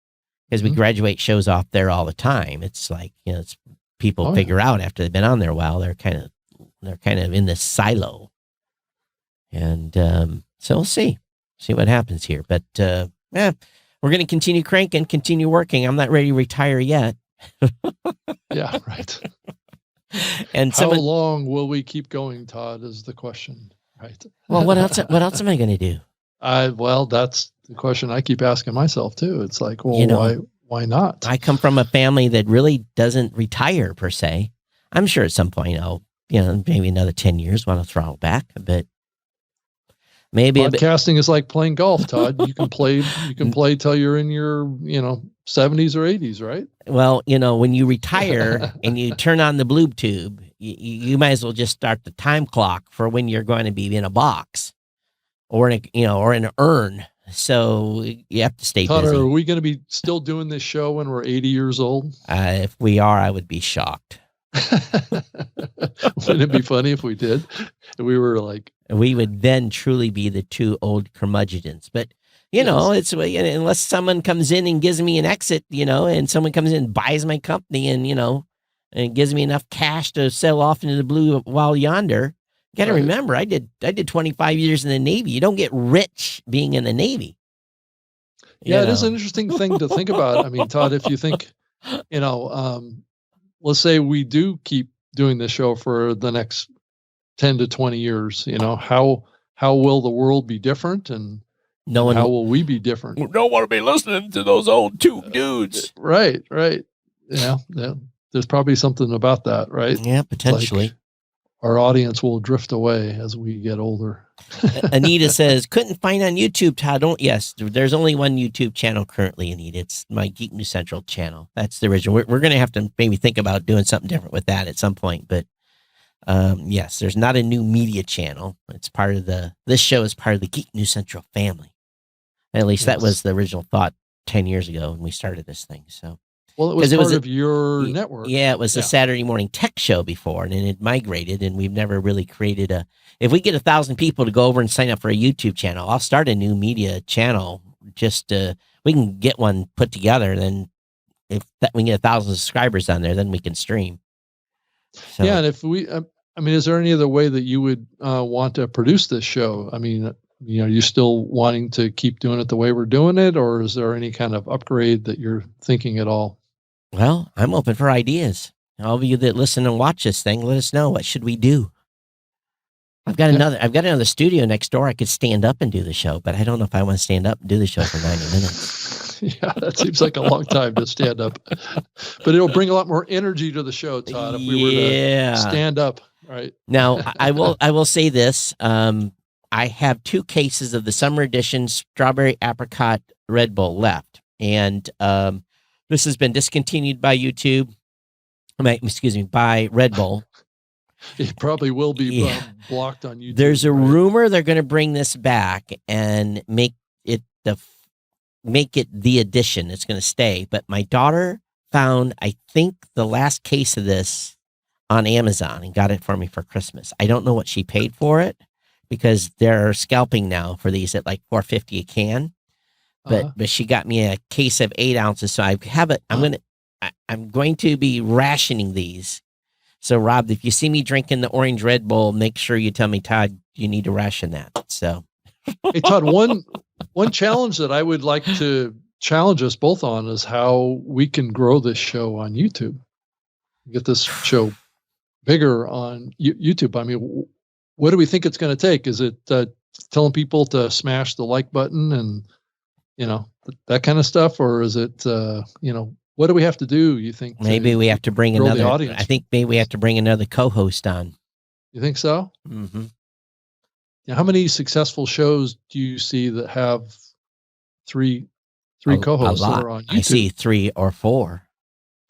because we graduate shows off there all the time. It's like, it's people figure out after they've been on there a while, they're kind of in this silo. And so we'll see what happens here. But we're going to continue cranking, continue working. I'm not ready to retire yet. Yeah, right. And how long will we keep going, Todd, is the question, right? Well, what else am I going to do? Well, that's the question I keep asking myself too. It's like, well, why not? I come from a family that really doesn't retire per se. I'm sure at some point I'll, maybe another 10 years want to throttle back, but maybe podcasting is like playing golf, Todd. You can play till you're in your, 70s or 80s, right? Well, when you retire and you turn on the Blube tube, you might as well just start the time clock for when you're going to be in a box or in an urn. So you have to stay Todd, busy. are we going to be still doing this show when we're 80 years old? If we are, I would be shocked. Wouldn't it be funny if we did? We were like, we would then truly be the two old curmudgeons. But it's unless someone comes in and gives me an exit, and someone comes in and buys my company and gives me enough cash to sell off into the blue while yonder. Got to remember, I did 25 years in the Navy. You don't get rich being in the Navy. Yeah, it is an interesting thing to think about. I mean, Todd, if you think, let's say we do keep doing this show for the next 10 to 20 years, how will the world be different, and how will we be different? We don't want to be listening to those old tube dudes. Right. Yeah. There's probably something about that, right? Yeah, potentially. Like our audience will drift away as we get older. Anita says, couldn't find on YouTube, Todd. Yes, there's only one YouTube channel currently, Anita. It's my Geek News Central channel. That's the original. We're going to have to maybe think about doing something different with that at some point. But yes, there's not a new media channel. It's part of this show is part of the Geek News Central family. At least that was the original thought 10 years ago when we started this thing. So, well, it was part of your network. Yeah, it was a Saturday morning tech show before, and then it migrated, and we've never really created if we get 1,000 people to go over and sign up for a YouTube channel, I'll start a new media channel. Just we can get one put together, and then if we can get 1,000 subscribers on there, then we can stream. So, yeah, and if we, is there any other way that you would want to produce this show? I mean, you still wanting to keep doing it the way we're doing it, or is there any kind of upgrade that you're thinking at all? Well, I'm open for ideas. All of you that listen and watch this thing, let us know, what should we do? I've got another studio next door. I could stand up and do the show, but I don't know if I want to stand up and do the show for 90 minutes. Yeah, that seems like a long time to stand up, but it'll bring a lot more energy to the show, Todd, if we were to stand up. Right. Now, I will say this. I have 2 cases of the summer edition strawberry apricot Red Bull left, and this has been discontinued by YouTube. By Red Bull. It probably will be blocked on YouTube. There's a rumor they're going to bring this back and make it the edition. It's going to stay. But my daughter found, I think, the last case of this on Amazon and got it for me for Christmas. I don't know what she paid for it, because they're scalping now for these at like $4.50 a can. But she got me a case of 8 ounces, so I have it. I'm I'm going to be rationing these. So, Rob, if you see me drinking the orange Red Bull, make sure you tell me, Todd, you need to ration that. So, hey, Todd, one challenge that I would like to challenge us both on is how we can grow this show on YouTube. Get this show bigger on YouTube. I mean, what do we think it's going to take? Is it telling people to smash the like button and, that kind of stuff? Or is it, what do we have to do, you think? Maybe we have to bring another audience? I think maybe we have to bring another co-host on. You think so? Mm-hmm. How many successful shows do you see that have three co-hosts a lot. that are on YouTube? I see 3 or 4.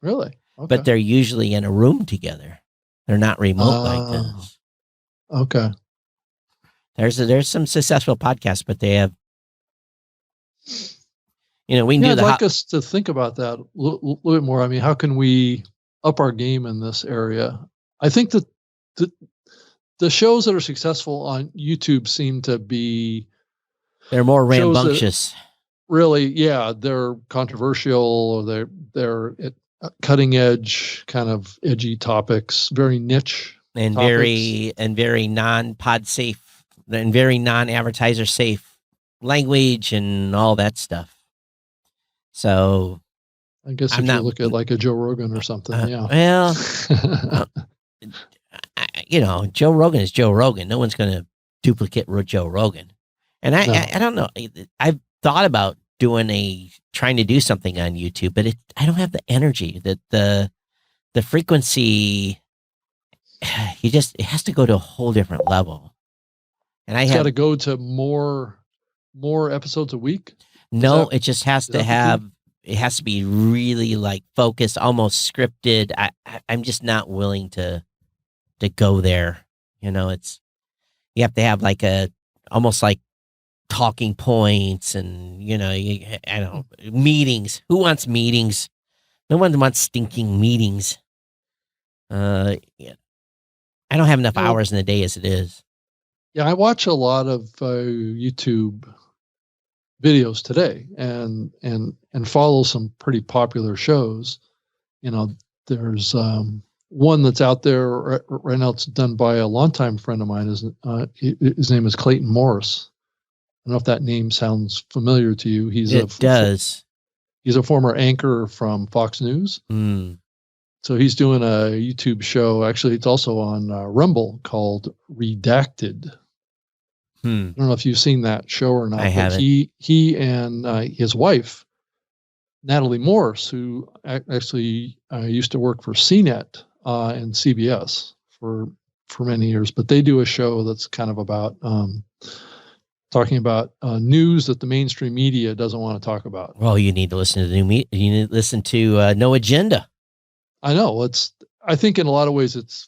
Really? Okay. But they're usually in a room together. They're not remote like this. Okay. There's some successful podcasts, but they have, we can do I'd like us to think about that a little bit more. I mean, how can we up our game in this area? I think that the shows that are successful on YouTube seem to be, they're more rambunctious. Really, yeah, they're controversial, or they're at cutting edge, kind of edgy topics, very niche and topics. very non-pod safe and very non-advertiser safe language and all that stuff. So I guess if you look at like a Joe Rogan or something, yeah. Well, Joe Rogan is Joe Rogan. No one's going to duplicate Joe Rogan. And I don't know. I've thought about trying to do something on YouTube, but I don't have the energy that the frequency. It has to go to a whole different level. And it's got to go to more episodes a week. No, it just has to have. It has to be really like focused, almost scripted. I'm just not willing to go there. You have to have like almost like talking points and, I don't know, meetings. Who wants meetings? No one wants stinking meetings. I don't have enough hours in the day as it is. Yeah, I watch a lot of YouTube videos today and follow some pretty popular shows. There's one that's out there right now. It's done by a longtime friend of mine. His name is Clayton Morris. I don't know if that name sounds familiar to you. It does. He's a former anchor from Fox News. Mm. So he's doing a YouTube show. Actually, it's also on Rumble called Redacted. I don't know if you've seen that show or not. I haven't. He and his wife, Natalie Morris, who actually used to work for CNET and CBS for many years, but they do a show that's kind of about talking about news that the mainstream media doesn't want to talk about. Well, you need to listen to you need to listen to No Agenda. I know I think in a lot of ways it's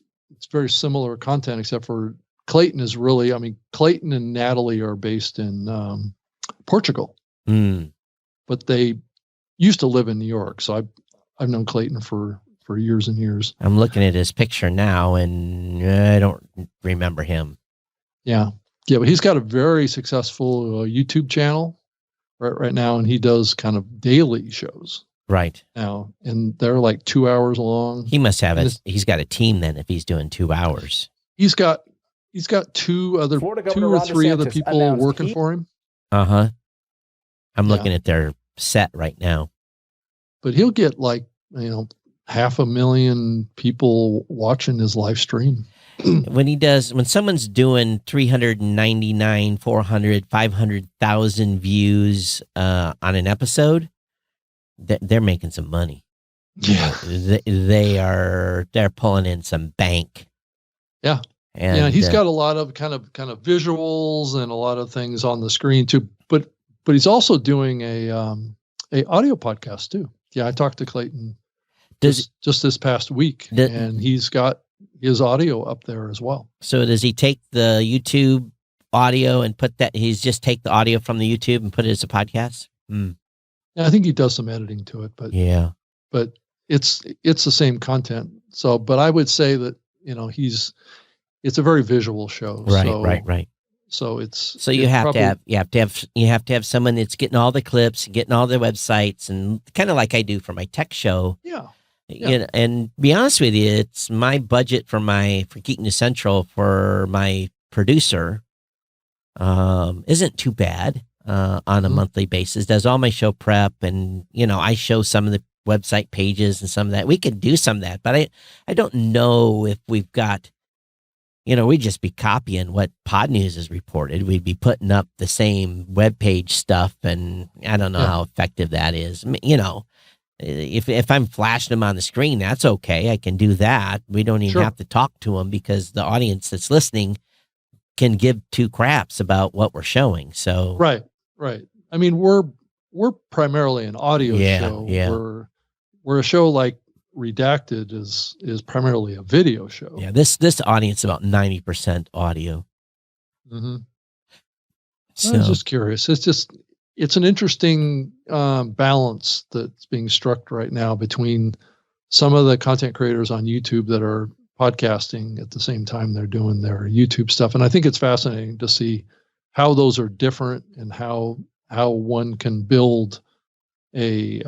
very similar content, except for Clayton is really, Clayton and Natalie are based in Portugal, but they used to live in New York. So I've known Clayton for years and years. I'm looking at his picture now and I don't remember him. Yeah. Yeah. But he's got a very successful YouTube channel right now. And he does kind of daily shows right now. And they're like 2 hours long. He must have he's got a team then if he's doing 2 hours. He's got 2 or 3 other people working for him. Uh-huh. I'm looking at their set right now. But he'll get 500,000 people watching his live stream. When someone's doing 399, 400, 500,000 views on an episode, they're making some money. Yeah. They're pulling in some bank. Yeah. And he's got a lot of kind of visuals and a lot of things on the screen too. But he's also doing a audio podcast too. Yeah, I talked to Clayton just this past week, and he's got his audio up there as well. So does he take the YouTube audio and he's just take the audio from the YouTube and put it as a podcast? Yeah, I think he does some editing to it, but yeah, but it's the same content. So, but I would say that it's a very visual show. Right, right. So so you have to have someone that's getting all the clips, getting all the websites, and kind of like I do for my tech show. Yeah. You know, and be honest with you, it's my budget for Geek News Central for my producer isn't too bad on a monthly basis. Does all my show prep, and I show some of the website pages and some of that. We could do some of that, but I don't know if we've got. We'd just be copying what Pod News has reported. We'd be putting up the same webpage stuff, and I don't know how effective that is. If I'm flashing them on the screen, that's okay. I can do that. We don't even have to talk to them because the audience that's listening can give two craps about what we're showing. So right. I mean, we're primarily an audio show. Yeah. We're a show like Redacted is primarily a video show. Yeah, this audience is about 90% audio. Mm-hmm. So I was just curious. It's an interesting balance that's being struck right now between some of the content creators on YouTube that are podcasting at the same time they're doing their YouTube stuff, and I think it's fascinating to see how those are different and how one can build a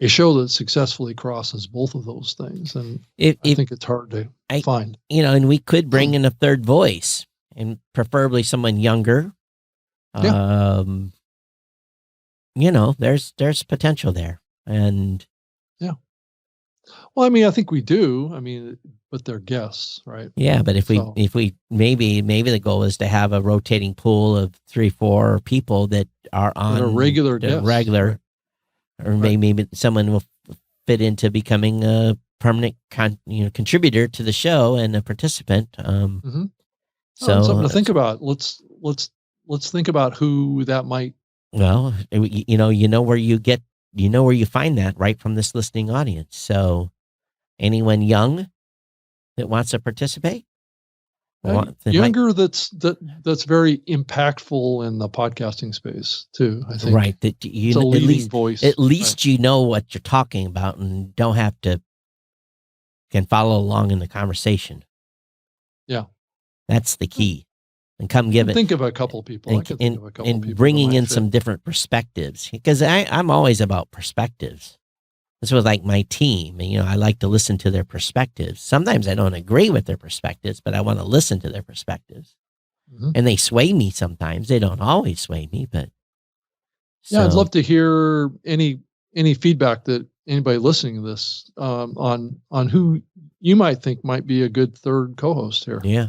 show that successfully crosses both of those things. And I think it's hard to find. And we could bring in a third voice, and preferably someone younger. There's potential there. And well, I mean, I think we do. I mean, but they're guests, right? Yeah, but if we maybe the goal is to have a rotating pool of 3-4 people that are on a regular guest, right? Or maybe someone will fit into becoming a permanent contributor to the show and a participant. So something to think about. Let's think about who that might. Well, where you find that right from this listening audience. So anyone young that wants to participate, younger that's very impactful in the podcasting space too. I think right that it's a leading voice. At least you know what you're talking about and don't have to can follow along in the conversation. Yeah, that's the key. And come give it. Think of a couple people. And bringing in some different perspectives, because I'm always about perspectives. This was like my team. I like to listen to their perspectives. Sometimes I don't agree with their perspectives, but I want to listen to their perspectives. Mm-hmm. And they sway me sometimes. They don't always sway me, but. Yeah, I'd love to hear any feedback that anybody listening to this on who you might think might be a good third co-host here. Yeah.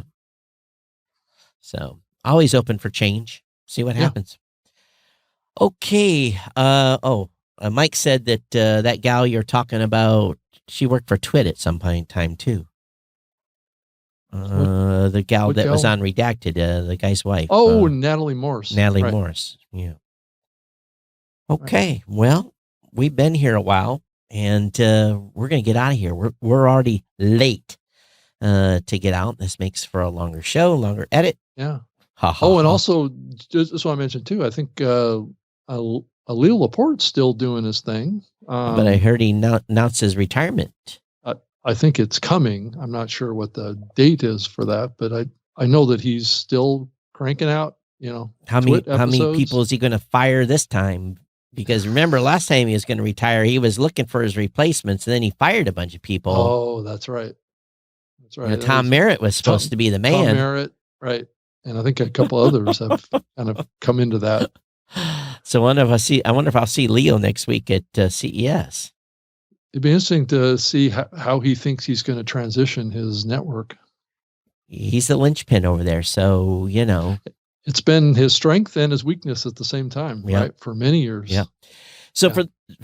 So always open for change. See what happens. Okay. Mike said that that gal you're talking about, she worked for Twit at some point in time too. The gal that was on Redacted, the guy's wife. Oh, Natalie Morse. Natalie Morse. Yeah. Okay. Well, we've been here a while, and we're going to get out of here. We're already late to get out. This makes for a longer show, longer edit. Yeah. And also, just what I mentioned too, I think Leo Laporte's still doing his thing. But I heard he announced his retirement. I think it's coming. I'm not sure what the date is for that, but I know that he's still cranking out, how many people is he going to fire this time? Because remember, last time he was going to retire, he was looking for his replacements, and then he fired a bunch of people. Oh, that's right. That's right. Tom Merritt was supposed to be the man. Tom Merritt, right. And I think a couple others have kind of come into that. So I wonder if I'll see Leo next week at CES. It'd be interesting to see how he thinks he's going to transition his network. He's the linchpin over there, so it's been his strength and his weakness at the same time, right? For many years. Yeah. So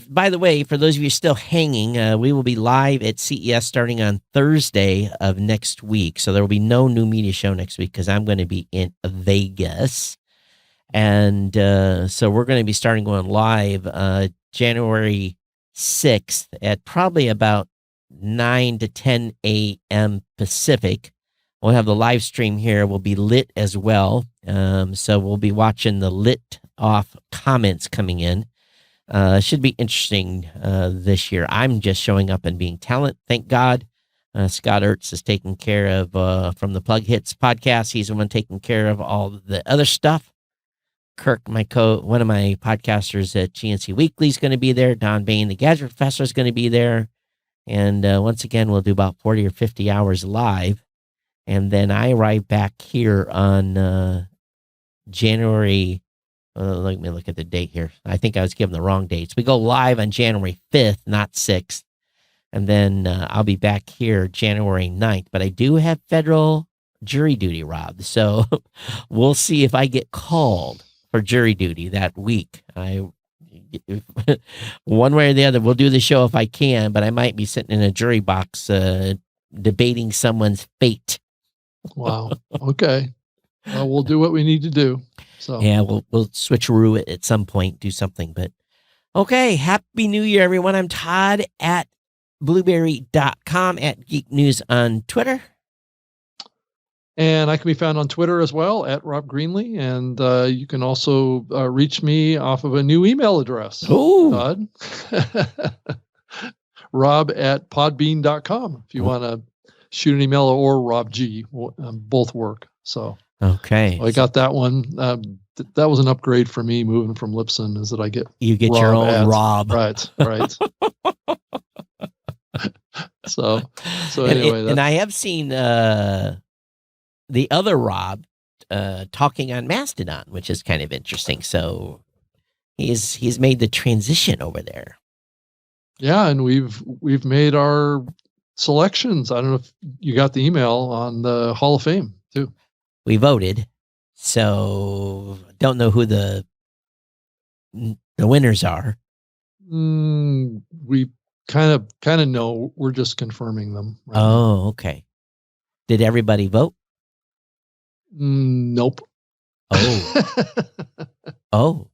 by the way, for those of you still hanging, we will be live at CES starting on Thursday of next week. So there will be no new media show next week because I'm going to be in Vegas. And so we're going to be starting going live January 6th at probably about 9 to 10 a.m. Pacific. We'll have the live stream here. We'll be lit as well. So we'll be watching the lit off comments coming in. Should be interesting this year. I'm just showing up and being talent. Thank God. Scott Ertz is taking care of from the Plug Hits podcast. He's the one taking care of all the other stuff. Kirk, one of my podcasters at GNC Weekly, is going to be there. Don Bain, the Gadget Professor, is going to be there. And once again, we'll do about 40 or 50 hours live. And then I arrive back here on January. Let me look at the date here. I think I was given the wrong dates. We go live on January 5th, not 6th. And then I'll be back here January 9th. But I do have federal jury duty, Rob. So we'll see if I get called for jury duty that week. One way or the other, we'll do the show if I can, but I might be sitting in a jury box debating someone's fate. Wow. Okay. Well, we'll do what we need to do. So yeah, we'll switcheroo it at some point, do something. But okay, Happy New Year, everyone. I'm Todd at Blubrry.com, at Geek News on Twitter. And I can be found on Twitter as well, at Rob Greenlee. And you can also reach me off of a new email address. Oh, Todd. Rob at podbean.com if you want to shoot an email, or Rob G. Both work. So okay. I got that one. That was an upgrade for me moving from Lipson, is that I get Rob your own ads. Rob. Right. So anyway. And I have seen the other Rob talking on Mastodon, which is kind of interesting. So he's made the transition over there. Yeah, and we've made our selections. I don't know if you got the email on the Hall of Fame too. We voted, so don't know who the winners are. We kind of know. We're just confirming them. Right now. Oh, okay. Did everybody vote? Nope. Oh. Oh,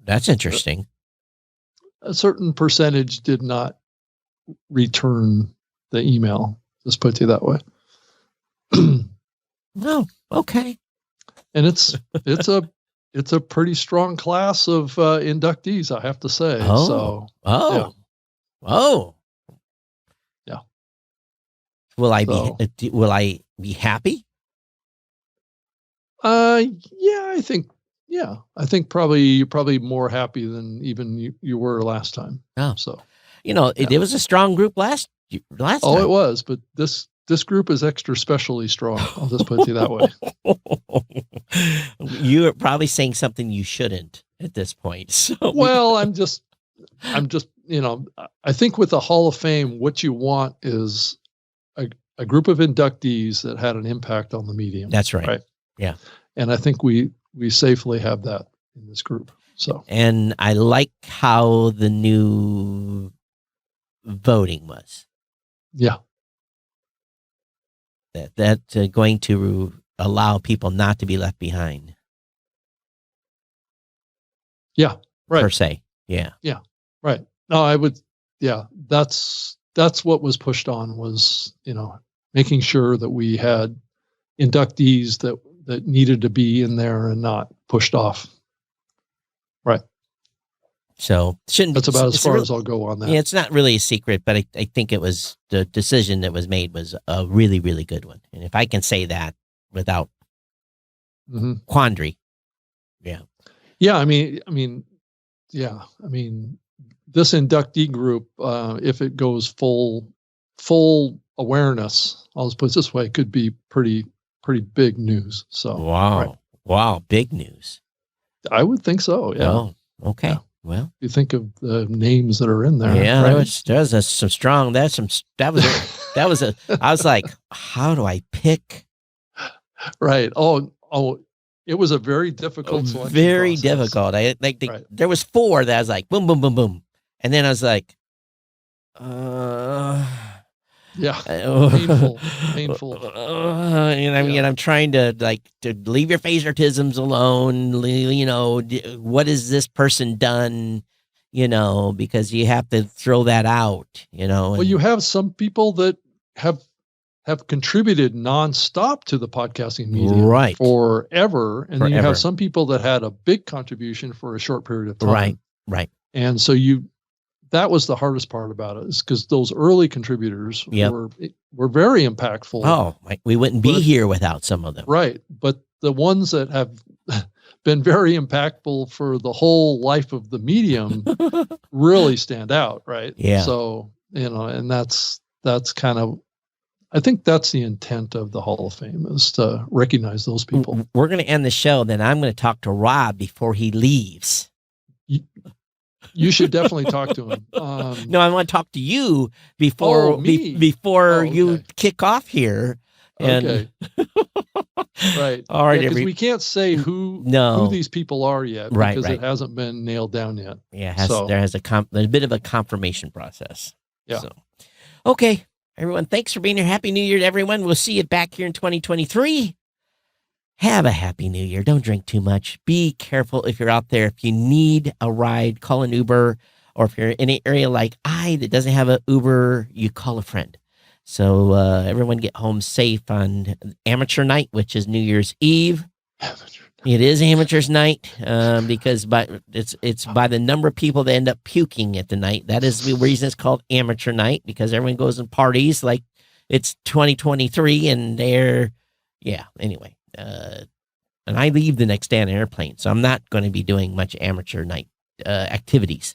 that's interesting. A certain percentage did not return the email. Let's put it that way. Oh, okay. And it's a pretty strong class of inductees, I have to say. Oh. So Oh. Yeah. Will I be happy? I think probably you're probably more happy than even you were last time. Oh. So it was a strong group last time. it was, but this group is extra specially strong. I'll just put it that way. You're probably saying something you shouldn't at this point. So Well, I'm just, I think with the Hall of Fame, what you want is a group of inductees that had an impact on the medium. That's right. Right. Yeah. And I think we safely have that in this group. So, and I like how the new voting was. Yeah. That's going to allow people not to be left behind. Yeah. Right. Per se. Yeah. Yeah. Right. No, I would. Yeah. That's what was pushed on was, making sure that we had inductees that needed to be in there and not pushed off. Right. So that's about as far as I'll go on that. Yeah, it's not really a secret, but I think it was the decision that was made was a really, really good one. And if I can say that without quandary. Yeah. Yeah. I mean, this inductee group, if it goes full awareness, I'll just put it this way, could be pretty big news. So wow. Right. Wow, big news. I would think so. Yeah. Oh, okay. Yeah. Well, you think of the names that are in there. Yeah, right? there was some strong. I was like, how do I pick? Right. Oh, it was a very difficult selection very process. difficult. There was 4 that I was like, boom, boom, boom, boom, and then I was like, yeah, painful. I'm trying to leave your favoritisms alone. What has this person done? Because you have to throw that out. Well, you have some people that have contributed nonstop to the podcasting medium right forever, and then you have some people that had a big contribution for a short period of time. Right. And so that was the hardest part about it, is because those early contributors Yep. were very impactful. Oh, we wouldn't be But- here without some of them. Right. But the ones that have been very impactful for the whole life of the medium really stand out. Right. Yeah. So, and that's kind of, I think that's the intent of the Hall of Fame, is to recognize those people. We're going to end the show. Then I'm going to talk to Rob before he leaves. You should definitely talk to him. No, I want to talk to you before me? before Oh, you okay. kick off here. And Okay. Right. all right, Because we can't say who these people are yet, Right, because right. it hasn't been nailed down yet. yeah, So- there's a bit of a confirmation process. Yeah. So, okay, everyone, thanks for being here. Happy New Year to everyone. We'll see you back here in 2023. Have a happy New Year. Don't drink too much. Be careful if you're out there. If you need a ride, call an Uber. Or if you're in an area like that doesn't have an Uber, you call a friend. So everyone get home safe on amateur night, which is New Year's Eve. It is amateur's night because it's by the number of people that end up puking at the night. That is the reason it's called amateur night, because everyone goes and parties like it's 2023 and anyway. And I leave the next day on an airplane, so I'm not going to be doing much amateur night activities.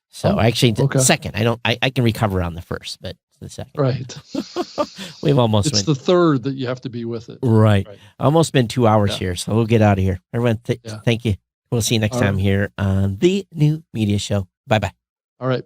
So okay. Second, I can recover on the first, but the second. Right. We've almost It's the third that you have to be with it. Right. Right. Almost been 2 hours Yeah. here, so we'll get out of here. Everyone, Yeah. thank you. We'll see you next All time right. here on the New Media Show. Bye-bye. All right.